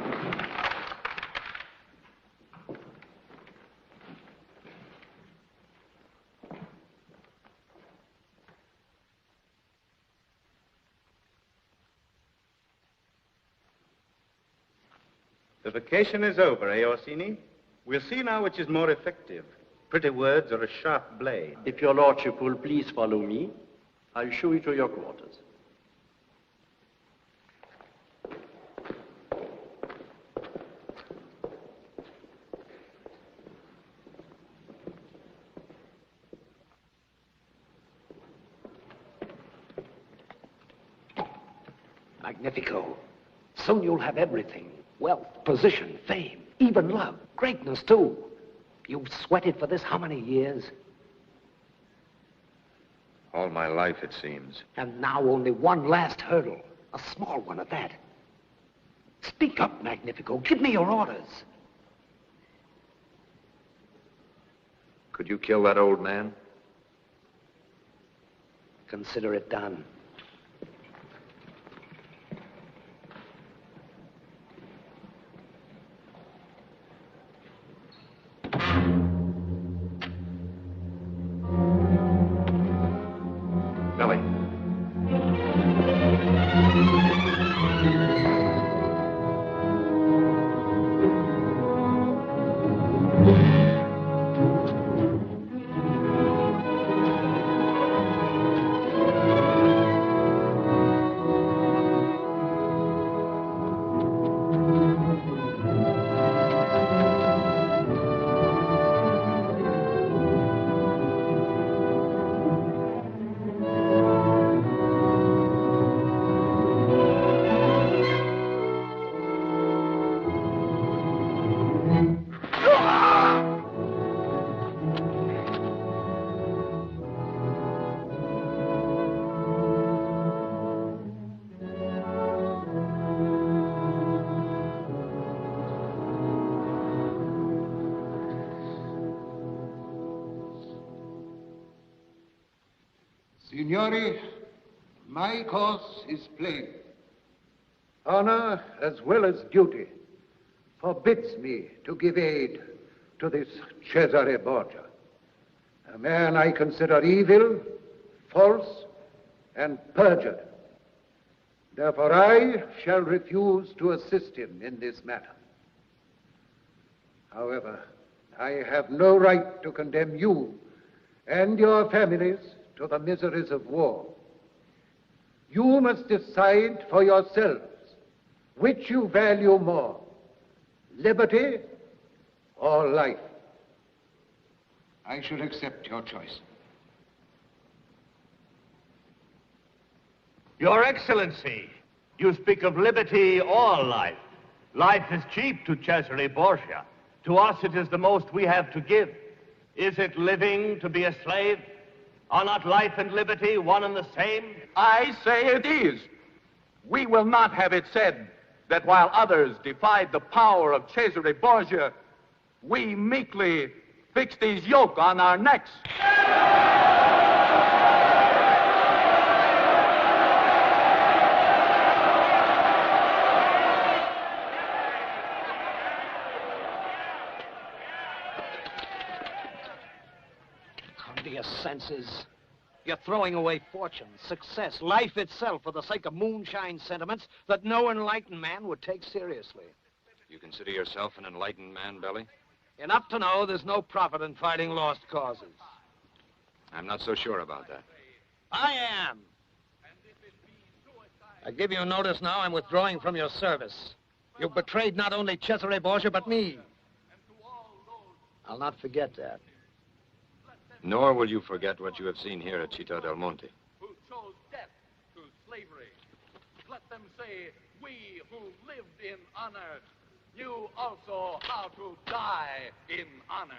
The vacation is over, eh, Orsini? We'll see now which is more effective, pretty words or a sharp blade. If your lordship will please follow me, I'll show you to your quarters. Magnifico. Soon you'll have everything. Wealth, position, fame, even love, greatness too. You've sweated for this how many years? All my life, it seems. And now only one last hurdle. A small one at that. Speak up, Magnifico. Give me your orders. Could you kill that old man? Consider it done. Billy. Signori, my course is plain. Honor as well as duty forbids me to give aid to this Cesare Borgia, a man I consider evil, false, and perjured. Therefore, I shall refuse to assist him in this matter. However, I have no right to condemn you and your families to the miseries of war. You must decide for yourselves which you value more, liberty or life. I should accept your choice. Your Excellency, you speak of liberty or life. Life is cheap to Cesare Borgia. To us, it is the most we have to give. Is it living to be a slave? Are not life and liberty one and the same? I say it is. We will not have it said that while others defied the power of Cesare Borgia, we meekly fixed his yoke on our necks. Come to your senses. You're throwing away fortune, success, life itself for the sake of moonshine sentiments that no enlightened man would take seriously. You consider yourself an enlightened man, Belly? Enough to know there's no profit in fighting lost causes. I'm not so sure about that. I am. I give you notice now I'm withdrawing from your service. You've betrayed not only Cesare Borgia, but me. I'll not forget that. Nor will you forget what you have seen here at Città del Monte. Who chose death to slavery. Let them say, we who lived in honor knew also how to die in honor.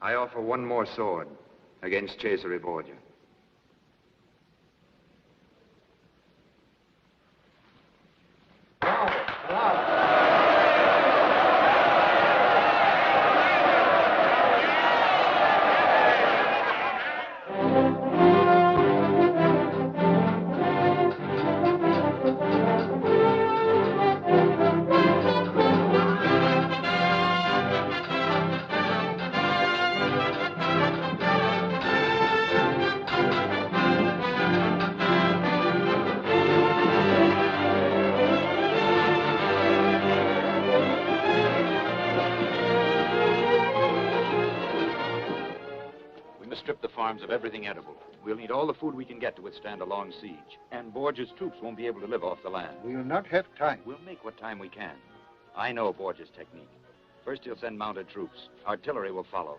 I offer one more sword against Cesare Borgia. Strip the farms of everything edible. We'll need all the food we can get to withstand a long siege. And Borgia's troops won't be able to live off the land. We'll not have time. We'll make what time we can. I know Borgia's technique. First, he'll send mounted troops. Artillery will follow.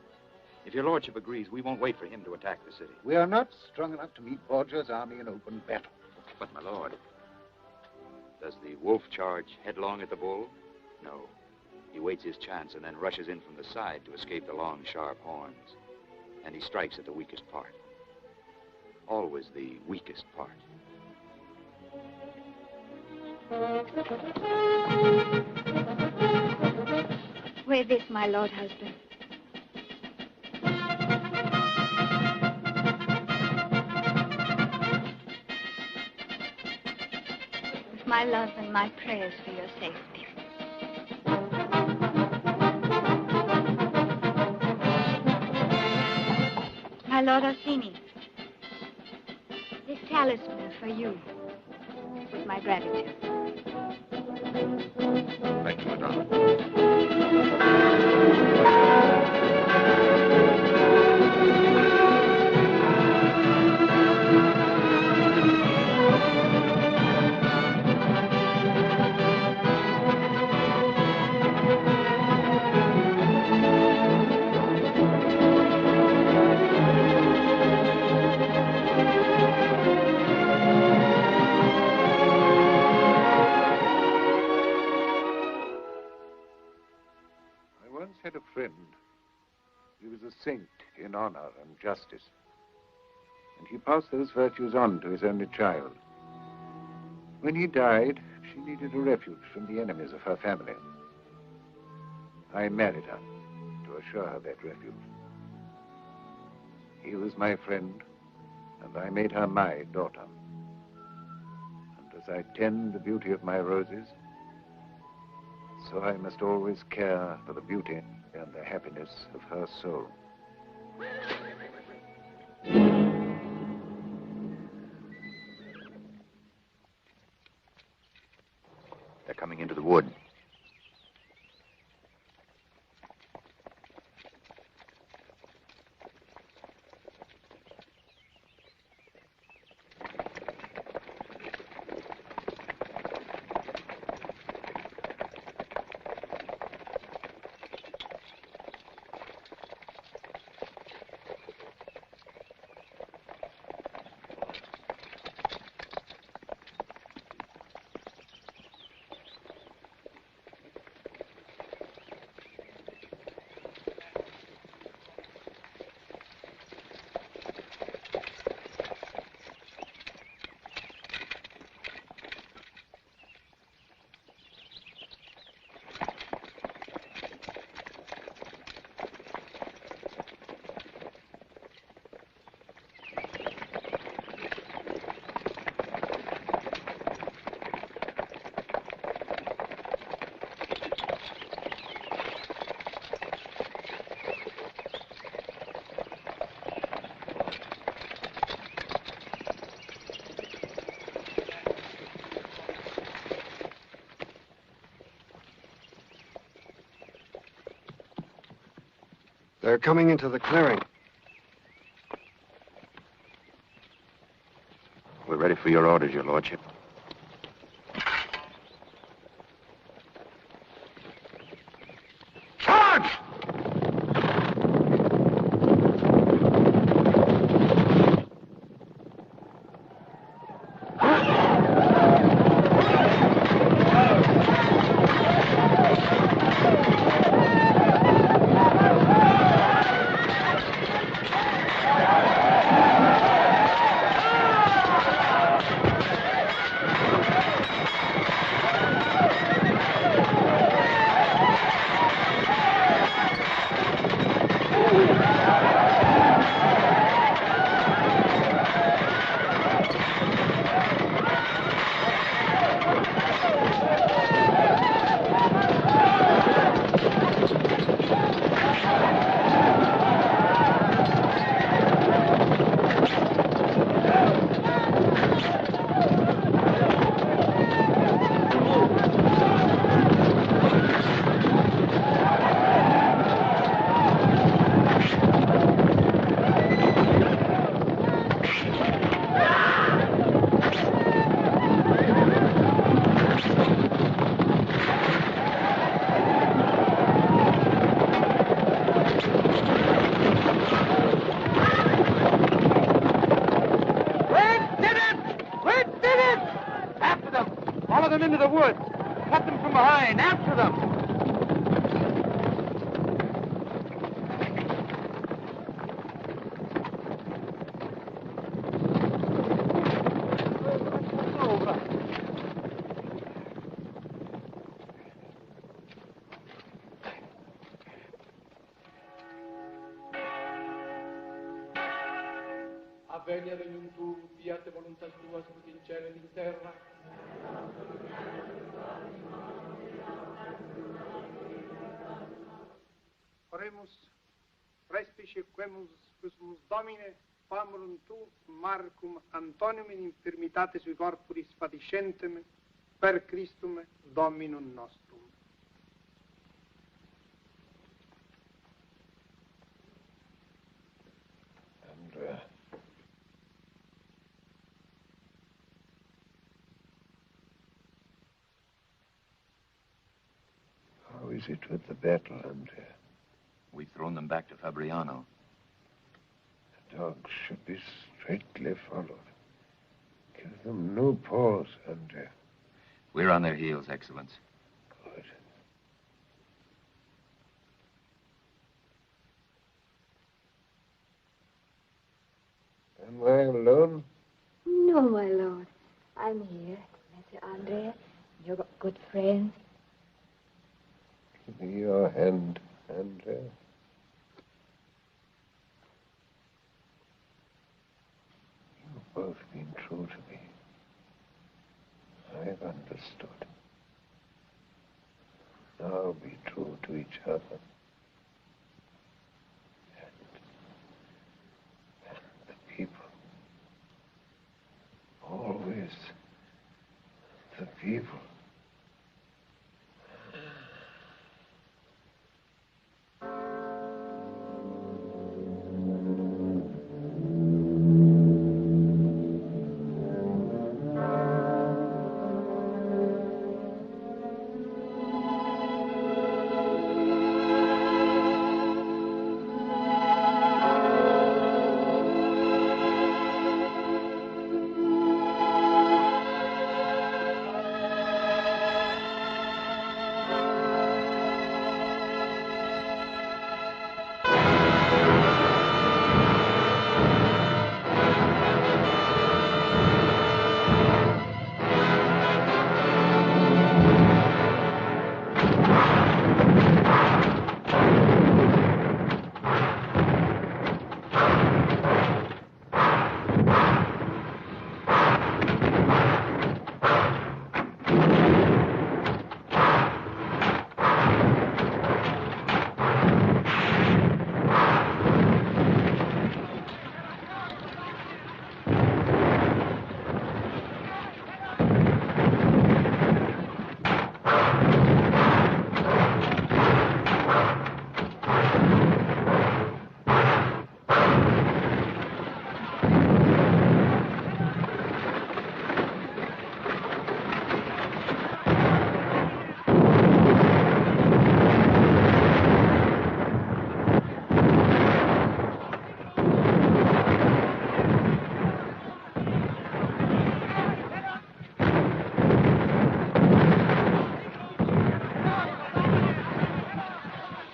If your lordship agrees, we won't wait for him to attack the city. We are not strong enough to meet Borgia's army in open battle. But, my lord, does the wolf charge headlong at the bull? No. He waits his chance and then rushes in from the side to escape the long, sharp horns. And he strikes at the weakest part. Always the weakest part. Wear this, my lord husband. With my love and my prayers for your safety. My Lord Orsini, this talisman for you, with my gratitude. Thank you, Madonna. Had a friend. He was a saint in honor and justice. and he passed those virtues on to his only child. When he died, she needed a refuge from the enemies of her family. I married her to assure her that refuge. He was my friend, and I made her my daughter. And as I tend the beauty of my roses, so I must always care for the beauty and the happiness of her soul. They're coming into the wood. They're coming into the clearing. We're ready for your orders, Your Lordship. Charge! Into the woods. Cut them from behind. After them. Avvenia regnum tuum, fiat voluntas tua, sicut in cielo et in terra. Oremus, respice quemus quismus Domine, famurum tu, Marcum Antonium in infirmitate sui corporis fatiscentem, per Christum Dominum nostrum. Andrea. How is it with the battle, Andrea? We've thrown them back to Fabriano. The dogs should be straightly followed. Give them no pause, Andrea. We're on their heels, Excellence. Good. Am I alone? No, my lord. I'm here. Mr. Andrea. You've got good friends. Give me your hand, Andrea. You've both been true to me. I've understood. Now be true to each other. And the people. Always the people.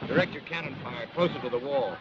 Direct your cannon fire closer to the wall.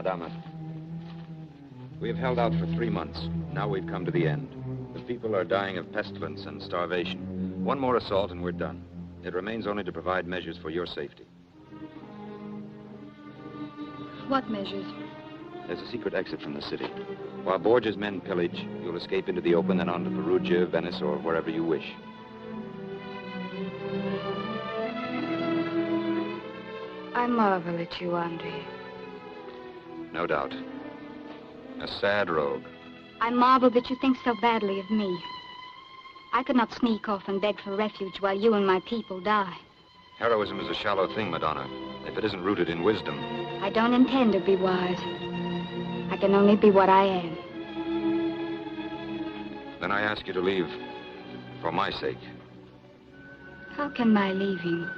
Madama. We have held out for 3 months. Now we've come to the end. The people are dying of pestilence and starvation. One more assault and we're done. It remains only to provide measures for your safety. What measures? There's a secret exit from the city. While Borgia's men pillage, you'll escape into the open and on to Perugia, Venice, or wherever you wish. I marvel at you, Andre. No doubt. A sad rogue. I marvel that you think so badly of me. I could not sneak off and beg for refuge while you and my people die. Heroism is a shallow thing, Madonna, if it isn't rooted in wisdom. I don't intend to be wise. I can only be what I am. Then I ask you to leave for my sake. How can my leaving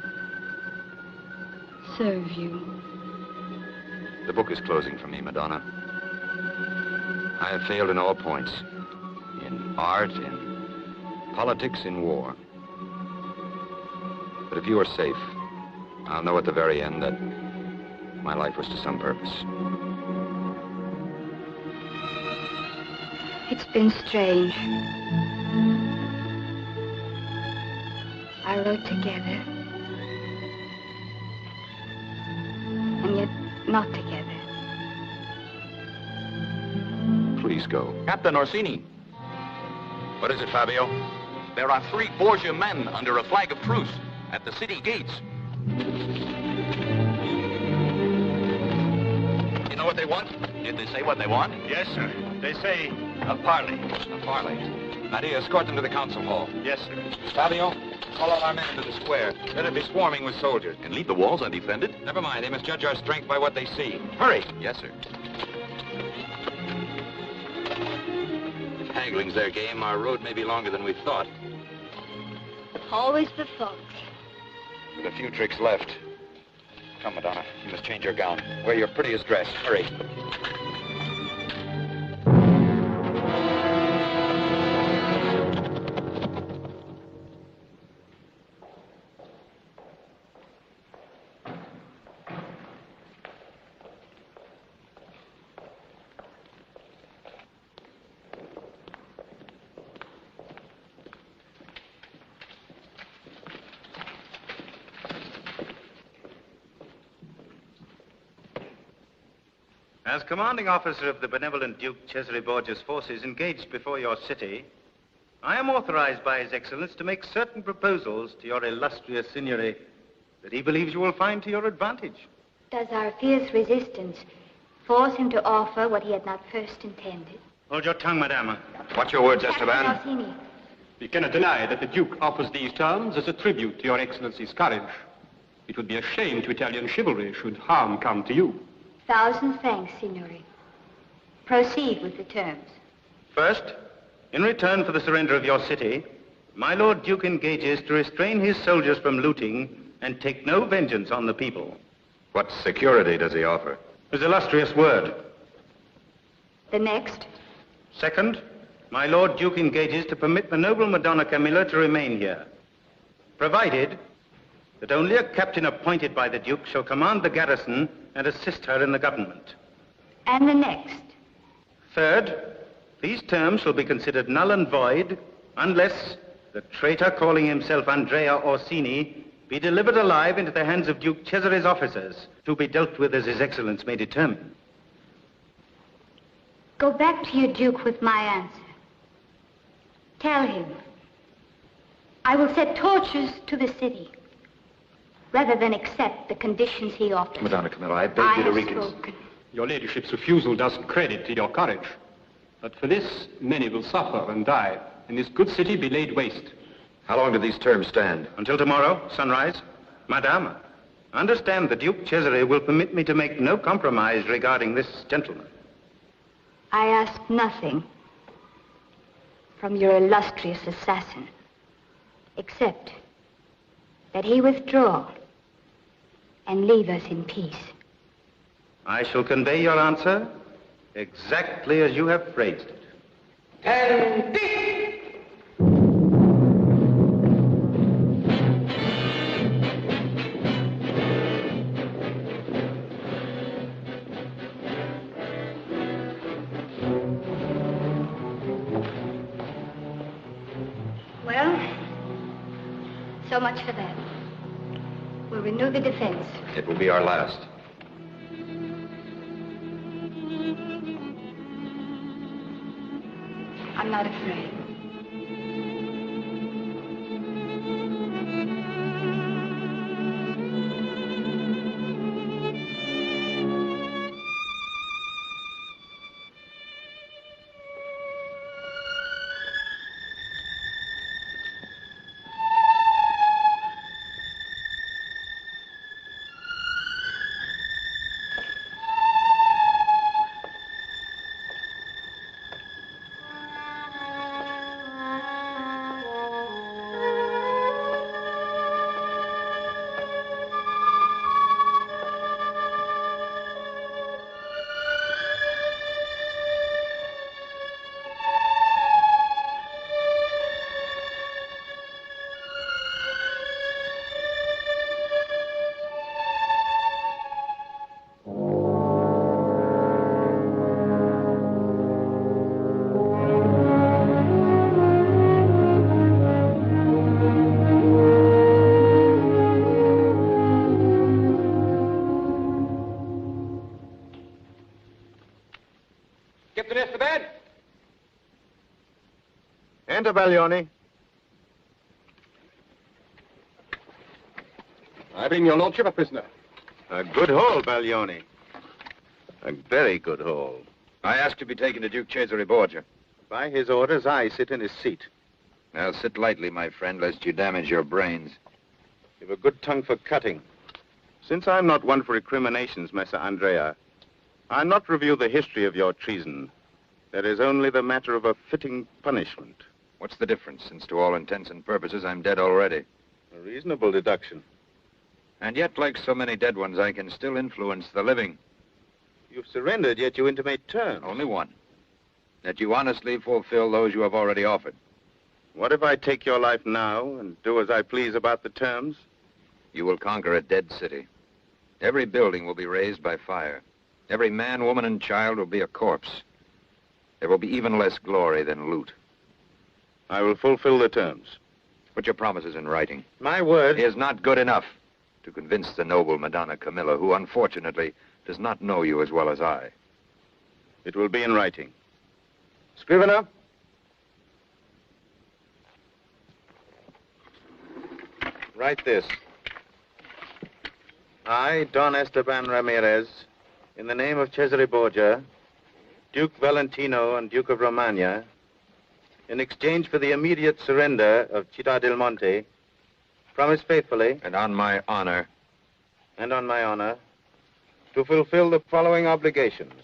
serve you? The book is closing for me, Madonna. I have failed in all points. In art, in politics, in war. But if you are safe, I'll know at the very end that my life was to some purpose. It's been strange. I wrote together. And yet not together. Please go. Captain Orsini. What is it, Fabio? There are 3 Borgia men under a flag of truce at the city gates. You know what they want? Did they say what they want? Yes, sir. They say a parley. A parley. Nadia, escort them to the council hall. Yes, sir. Fabio, call all our men into the square. Let it be swarming with soldiers. And leave the walls undefended? Never mind. They must judge our strength by what they see. Hurry! Yes, sir. If haggling's their game, our road may be longer than we thought. Always the folks. With a few tricks left. Come, Madonna. You must change your gown. Wear your prettiest dress. Hurry. As commanding officer of the benevolent Duke Cesare Borgia's forces engaged before your city, I am authorized by His Excellence to make certain proposals to your illustrious signory that he believes you will find to your advantage. Does our fierce resistance force him to offer what he had not first intended? Hold your tongue, Madama. Watch your words, Captain Esteban. Orsini. We cannot deny that the Duke offers these terms as a tribute to your Excellency's courage. It would be a shame to Italian chivalry should harm come to you. 1,000 thanks, Signore. Proceed with the terms. First, in return for the surrender of your city, my Lord Duke engages to restrain his soldiers from looting and take no vengeance on the people. What security does he offer? His illustrious word. The next? Second, my Lord Duke engages to permit the noble Madonna Camilla to remain here, provided that only a captain appointed by the Duke shall command the garrison and assist her in the government. And the next? Third, these terms shall be considered null and void unless the traitor calling himself Andrea Orsini be delivered alive into the hands of Duke Cesare's officers, to be dealt with as His Excellence may determine. Go back to your Duke with my answer. Tell him I will set torches to the city rather than accept the conditions he offers. Madonna Camilla, I beg you to spoken. Your ladyship's refusal does credit to your courage. But for this, many will suffer and die, and this good city be laid waste. How long do these terms stand? Until tomorrow, sunrise. Madama, understand the Duke Cesare will permit me to make no compromise regarding this gentleman. I ask nothing from your illustrious assassin, except that he withdraw and leave us in peace. I shall convey your answer exactly as you have phrased it. And So much for that. We'll renew the defense. It will be our last. I'm not afraid. Captain Esteban? Enter, Baglioni. I bring your lordship a prisoner. A good haul, Baglioni. A very good haul. I ask to be taken to Duke Cesare Borgia. By his orders, I sit in his seat. Now, sit lightly, my friend, lest you damage your brains. You've a good tongue for cutting. Since I'm not one for recriminations, Messer Andrea, I'll not review the history of your treason. There is only the matter of a fitting punishment. What's the difference, since to all intents and purposes I'm dead already? A reasonable deduction. And yet, like so many dead ones, I can still influence the living. You've surrendered, yet you intimate terms. Only one. That you honestly fulfill those you have already offered. What if I take your life now and do as I please about the terms? You will conquer a dead city. Every building will be razed by fire. Every man, woman, and child will be a corpse. There will be even less glory than loot. I will fulfill the terms. Put your promises in writing. My word is not good enough to convince the noble Madonna Camilla, who unfortunately does not know you as well as I. It will be in writing. Scrivener? Write this. I, Don Esteban Ramirez, in the name of Cesare Borgia, Duke Valentino and Duke of Romagna, in exchange for the immediate surrender of Città del Monte, promise faithfully, and on my honor, to fulfill the following obligations.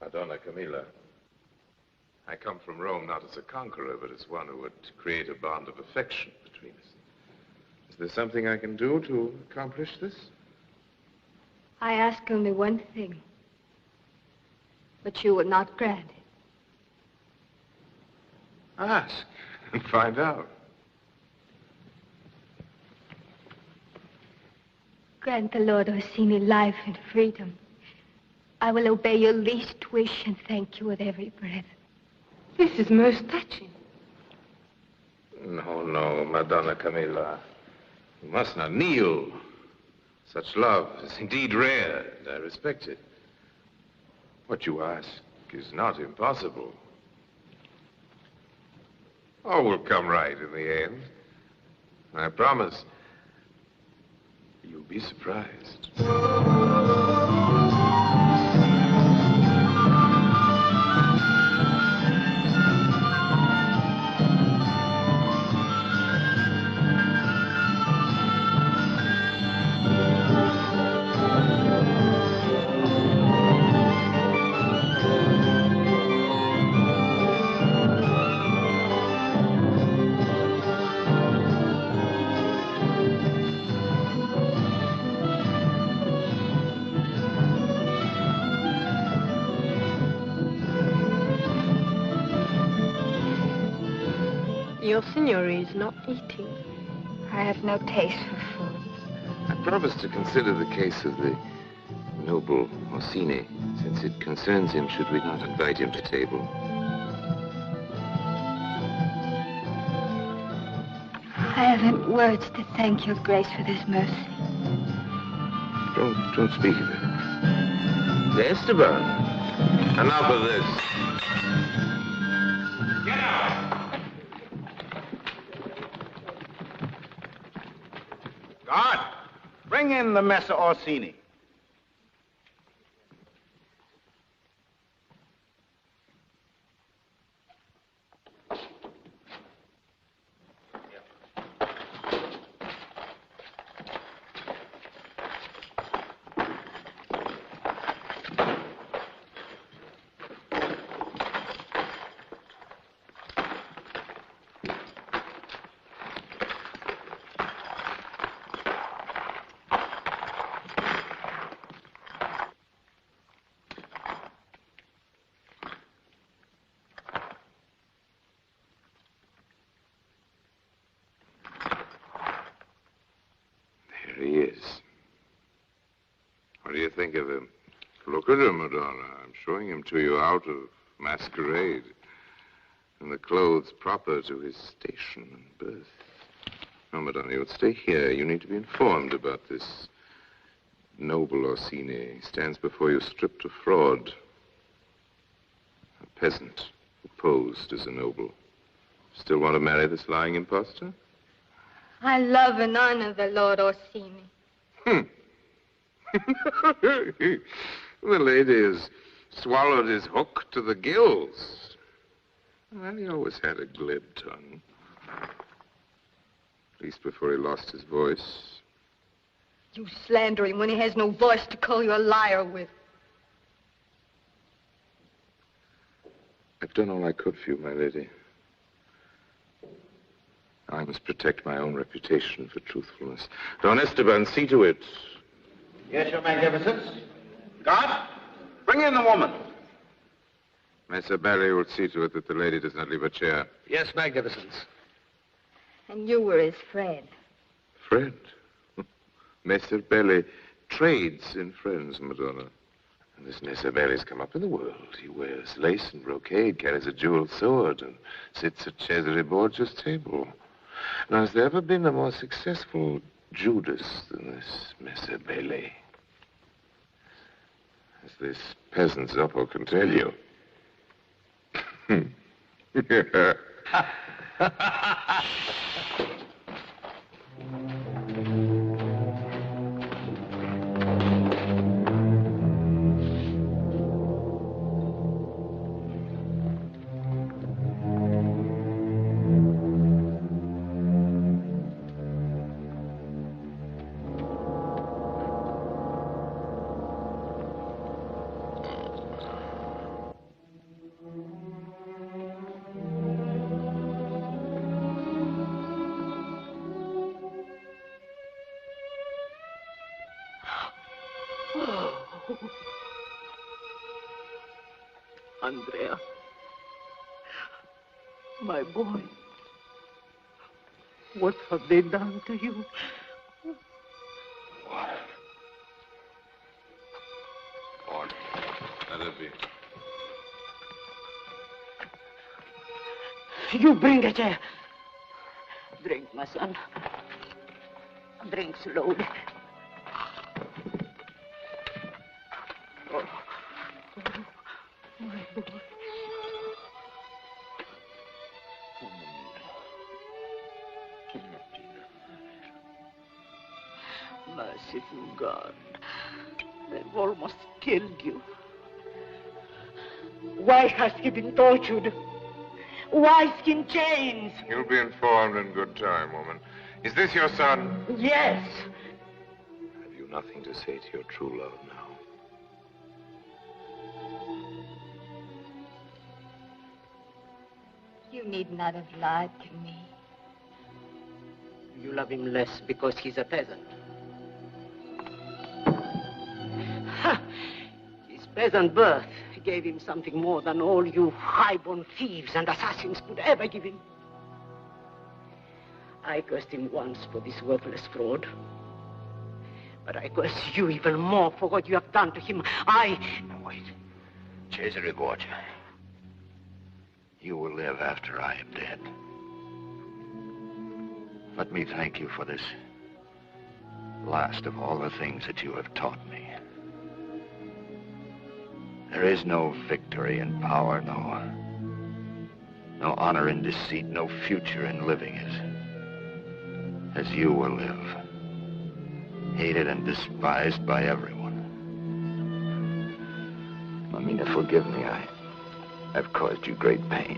Madonna Camilla, I come from Rome not as a conqueror, but as one who would create a bond of affection between us. Is there something I can do to accomplish this? I ask only one thing, but you will not grant it. Ask and find out. Grant the Lord Orsini life and freedom. I will obey your least wish and thank you with every breath. This is most touching. No, no, Madonna Camilla. You must not kneel. Such love is indeed rare, and I respect it. What you ask is not impossible. All will come right in the end. I promise you'll be surprised. Your signori is not eating. I have no taste for food. I promise to consider the case of the noble Orsini, since it concerns him. Should we not invite him to table? I haven't words to thank your grace for this mercy. Don't speak of it. Esteban, enough of this. Get out! Guard, bring in the Messer Orsini. There he is. What do you think of him? Look at him, Madonna. I'm showing him to you out of masquerade, in the clothes proper to his station and birth. No, Madonna, you'll stay here. You need to be informed about this noble Orsini. He stands before you stripped of fraud. A peasant who posed as a noble. Still want to marry this lying impostor? I love and honor the Lord Orsini. The lady has swallowed his hook to the gills. Well, he always had a glib tongue. At least before he lost his voice. You slander him when he has no voice to call you a liar with. I've done all I could for you, my lady. I must protect my own reputation for truthfulness. Don Esteban, see to it. Yes, Your Magnificence. Guard, bring in the woman. Messer Belli will see to it that the lady does not leave her chair. Yes, Magnificence. And you were his friend. Friend? Messer Belli trades in friends, Madonna. And this Messer Belli's come up in the world. He wears lace and brocade, carries a jeweled sword, and sits at Cesare Borgia's table. Now, has there ever been a more successful Judas than this Messer Belli? As this peasant Zoppo can tell you. Andrea, my boy, what have they done to you? Order. Let it be. You bring a chair. Drink, my son. Drink slowly. Oh, my boy. Merciful God, they've almost killed you. Why has he been tortured? Why is he in chains? You'll be informed in good time, woman. Is this your son? Yes. Have you nothing to say to your true love now? You need not have lied to me. You love him less because he's a peasant. Ha! His peasant birth gave him something more than all you high-born thieves and assassins could ever give him. I cursed him once for this worthless fraud. But I curse you even more for what you have done to him. Now wait. Cesare Borgia. You will live after I am dead. Let me thank you for this last of all the things that you have taught me. There is no victory in power, no honor in deceit, no future in living as you will live. Hated and despised by everyone. Mamina, forgive me. I've caused you great pain.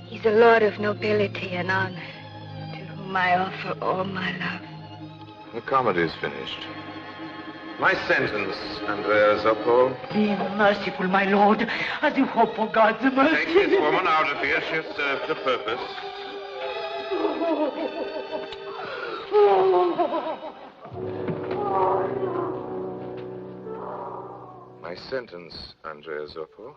He's a lord of nobility and honor, to whom I offer all my love. The comedy's finished. My sentence, Andrea Zoppo. Be merciful, my lord, as you hope for God's mercy. Take this woman out of here. She has served her purpose. My sentence, Andrea Zoppo,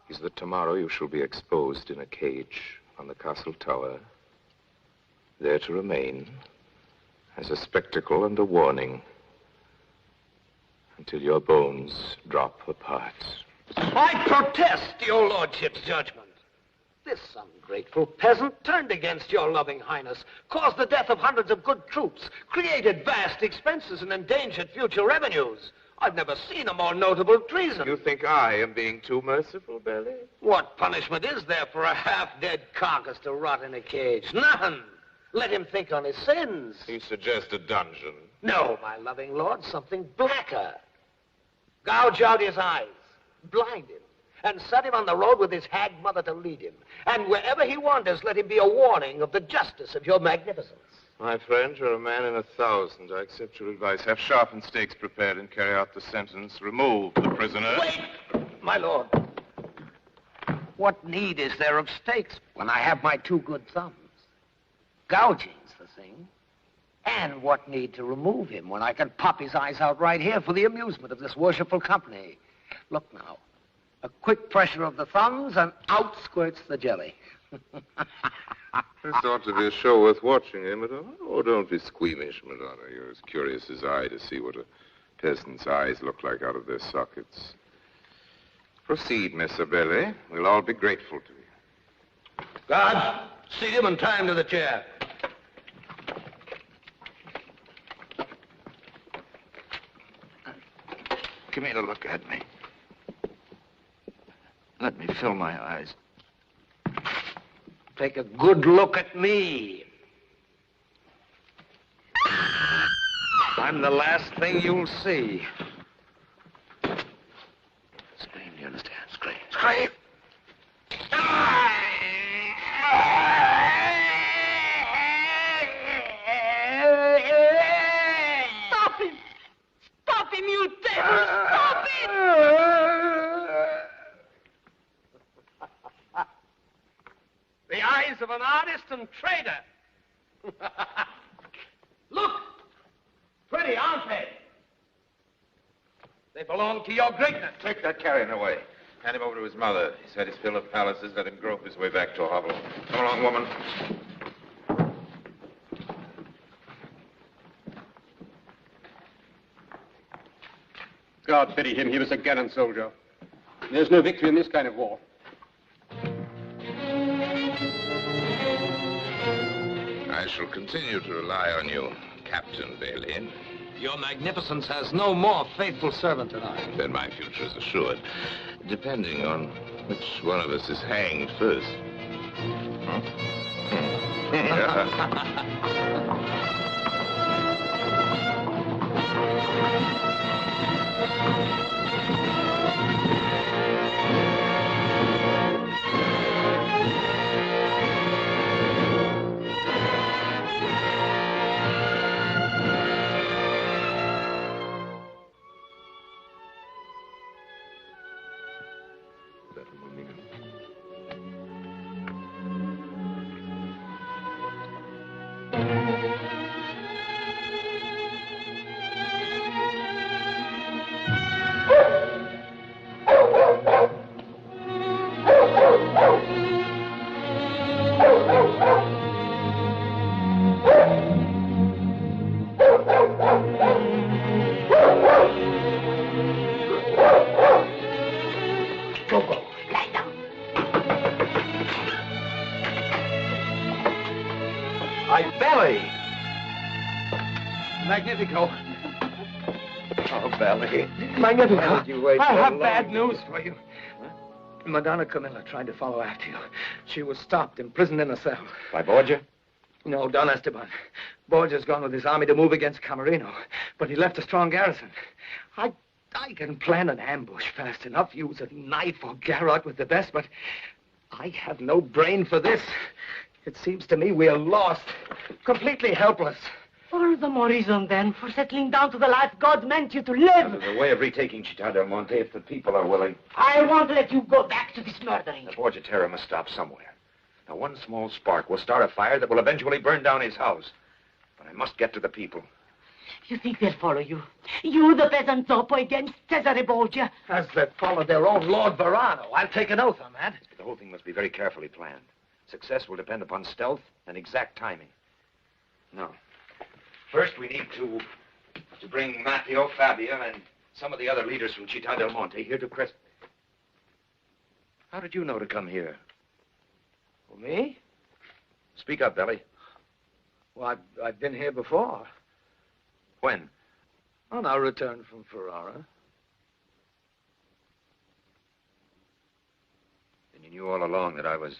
is that tomorrow you shall be exposed in a cage on the castle tower, there to remain as a spectacle and a warning until your bones drop apart. I protest your lordship's judgment. This ungrateful peasant turned against your loving highness, caused the death of hundreds of good troops, created vast expenses and endangered future revenues. I've never seen a more notable treason. You think I am being too merciful, Belly? What punishment is there for a half-dead carcass to rot in a cage? None. Let him think on his sins. You suggest a dungeon. No, my loving lord, something blacker. Gouge out his eyes, blind him, and set him on the road with his hag mother to lead him. And wherever he wanders, let him be a warning of the justice of your magnificence. My friend, you're a man in 1,000. I accept your advice. Have sharpened stakes prepared and carry out the sentence. Remove the prisoner. Wait, my lord. What need is there of stakes when I have my two good thumbs? Gouging's the thing. And what need to remove him when I can pop his eyes out right here for the amusement of this worshipful company? Look now. A quick pressure of the thumbs and out squirts the jelly. This ought to be a show worth watching, eh, Madonna? Oh, don't be squeamish, Madonna. You're as curious as I to see what a peasant's eyes look like out of their sockets. Proceed, Miss Abele. We'll all be grateful to you. Guards, see him and tie him to the chair. Give me a look at me. Let me fill my eyes. Take a good look at me. I'm the last thing you'll see. Scream, do you understand? Scream. Scream! Stop him! Stop him, you devil! Stop him! The eyes of an artist and trader. Look! 20 already, aren't they? They belong to your greatness. Take that carrion away. Hand him over to his mother. He's had his fill of palaces. Let him grope his way back to Avalon. Come along, woman. God pity him. He was a gallant soldier. There's no victory in this kind of war. I shall continue to rely on you, Captain Bailey. Your magnificence has no more faithful servant than I. Then my future is assured, depending on which one of us is hanged first. Belly! Magnifico. Oh, Belly. Magnifico, Why did you wait I so have long? bad news for you. Madonna Camilla tried to follow after you. She was stopped, imprisoned in a cell. By Borgia? No, Don Esteban. Borgia's gone with his army to move against Camarino, but he left a strong garrison. I can plan an ambush fast enough, use a knife or garrote with the best, but I have no brain for this. It seems to me we are lost, completely helpless. All the more reason, then, for settling down to the life God meant you to live. There's a way of retaking Città del Monte if the people are willing. I won't let you go back to this murdering. The Borgia terror must stop somewhere. Now, one small spark will start a fire that will eventually burn down his house. But I must get to the people. You think they'll follow you? You, the peasant topo, against Cesare Borgia? As they followed their own Lord Verano. I'll take an oath on that. The whole thing must be very carefully planned. Success will depend upon stealth and exact timing. Now, first we need to bring Matteo, Fabio, and some of the other leaders from Città del Monte here to Crest. How did you know to come here? Well, me? Speak up, Belly. Well, I've been here before. When? On our return from Ferrara. And you knew all along that I was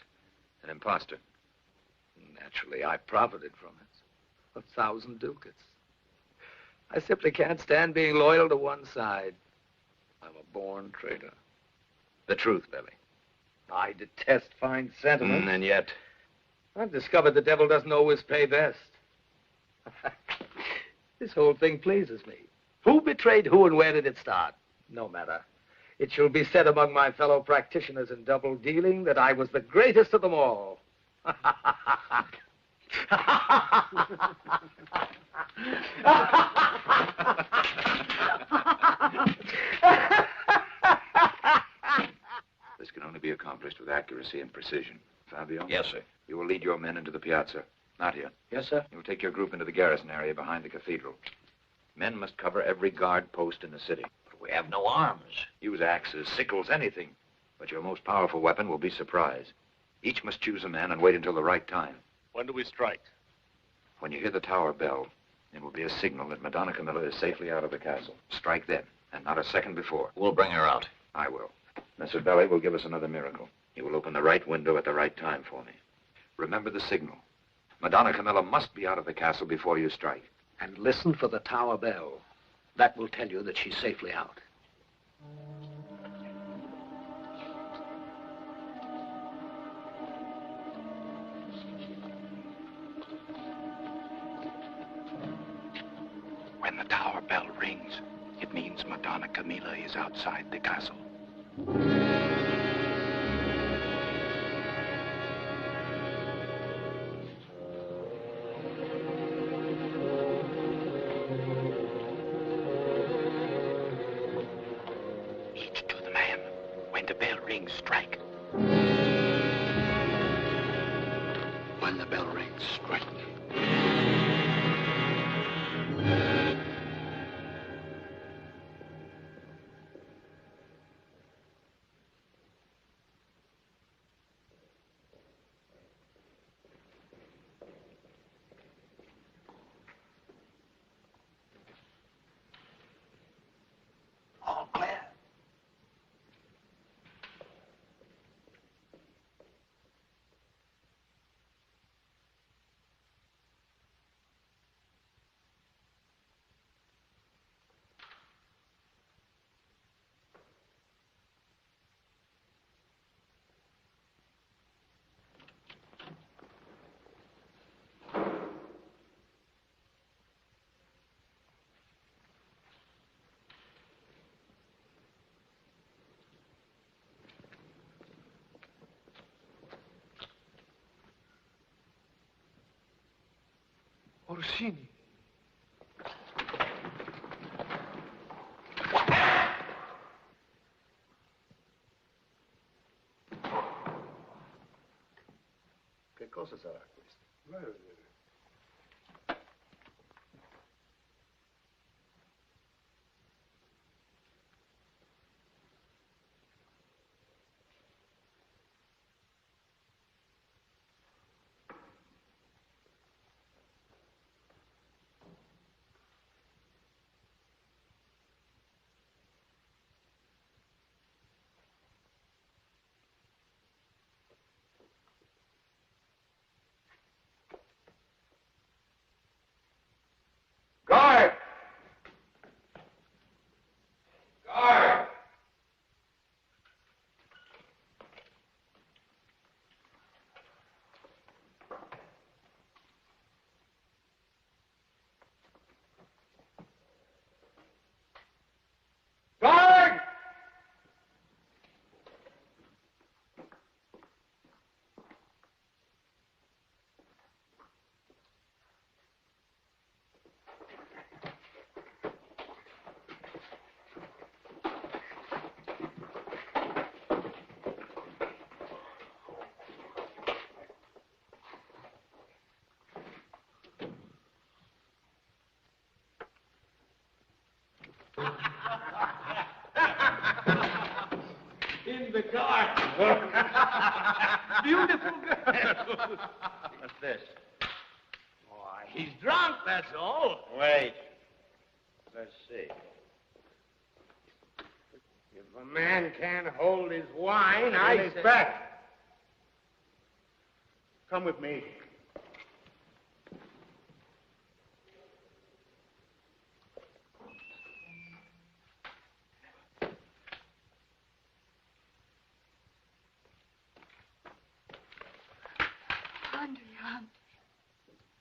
an imposter. Naturally, I profited from it. 1,000 ducats. I simply can't stand being loyal to one side. I'm a born traitor. The truth, Belly. I detest fine sentiment. And yet... I've discovered the devil doesn't always pay best. This whole thing pleases me. Who betrayed who and where did it start? No matter. It shall be said among my fellow practitioners in double dealing that I was the greatest of them all. This can only be accomplished with accuracy and precision. Fabio? Yes, sir. You will lead your men into the piazza. Not here. Yes, sir. You will take your group into the garrison area behind the cathedral. Men must cover every guard post in the city. But we have no arms. Use axes, sickles, anything. But your most powerful weapon will be surprise. Each must choose a man and wait until the right time. When do we strike? When you hear the tower bell, it will be a signal that Madonna Camilla is safely out of the castle. Strike then, and not a second before. We'll bring her out. I will. Messer Belli will give us another miracle. He will open the right window at the right time for me. Remember the signal. Madonna Camilla must be out of the castle before you strike. And listen for the tower bell. That will tell you that she's safely out. When the tower bell rings, it means Madonna Camilla is outside the castle. rings, strike. When the bell rings, strike. All clear. Orsini. Che cosa sarà questo? Guard! Guard! Guard! In the garden. Beautiful girl. What's this? Why, he's drunk, that's all. Wait. Let's see. If a man can't hold his wine, Turn I his say... back. Come with me. Andrea.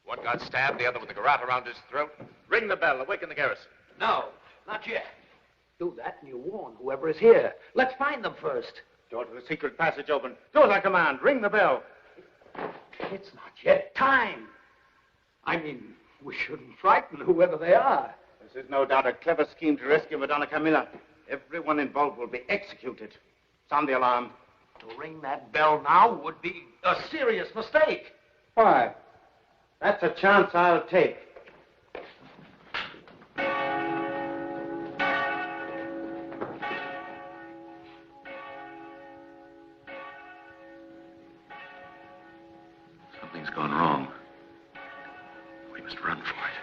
One got stabbed, the other with the garrote around his throat. Ring the bell, awaken the garrison. No, not yet. Do that and you warn whoever is here. Let's find them first. Door to the secret passage open. Do as I command. Ring the bell. It's not yet time. I mean, we shouldn't frighten whoever they are. This is no doubt a clever scheme to rescue Madonna Camilla. Everyone involved will be executed. Sound the alarm. To ring that bell now would be a serious mistake. Why? That's a chance I'll take. Something's gone wrong. We must run for it.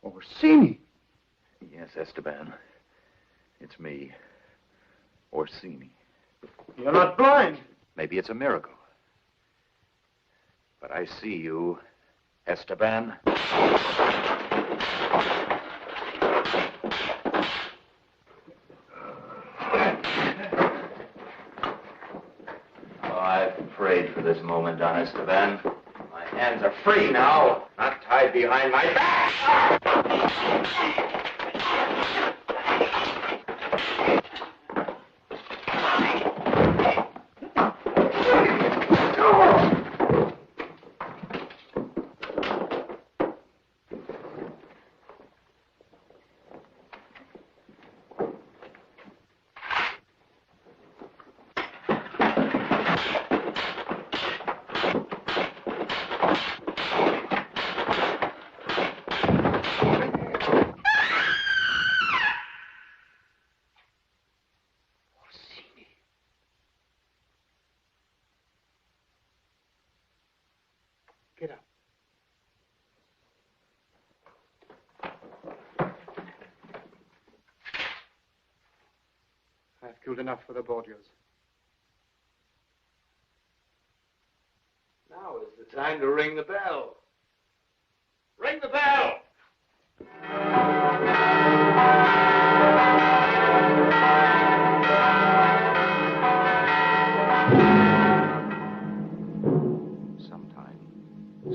Orsini. Yes, Esteban. It's me. Orsini. You're not blind. Maybe it's a miracle. But I see you, Esteban. for this moment, Don Esteban. My hands are free now, not tied behind my back. Get up. I've killed enough for the Borgias. Now is the time to ring the bell. Ring the bell!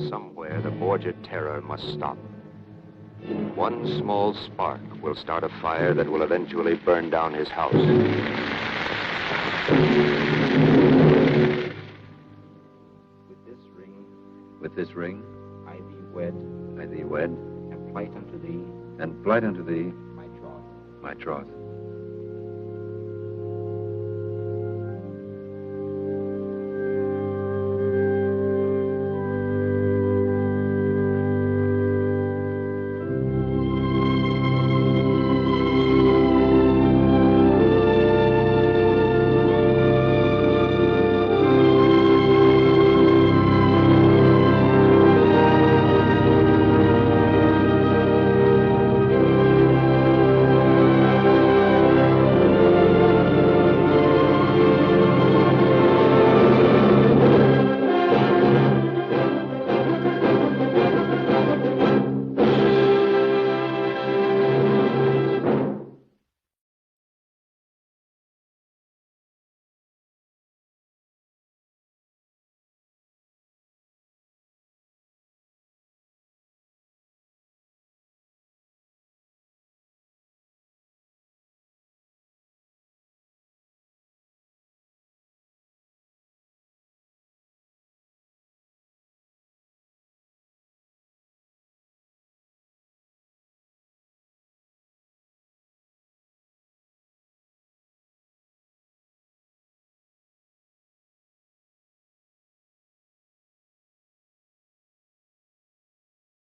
Somewhere, the Borgia terror must stop. One small spark will start a fire that will eventually burn down his house. With this ring, I thee wed, I thee wed, and plight unto thee, and plight unto thee my troth. my troth.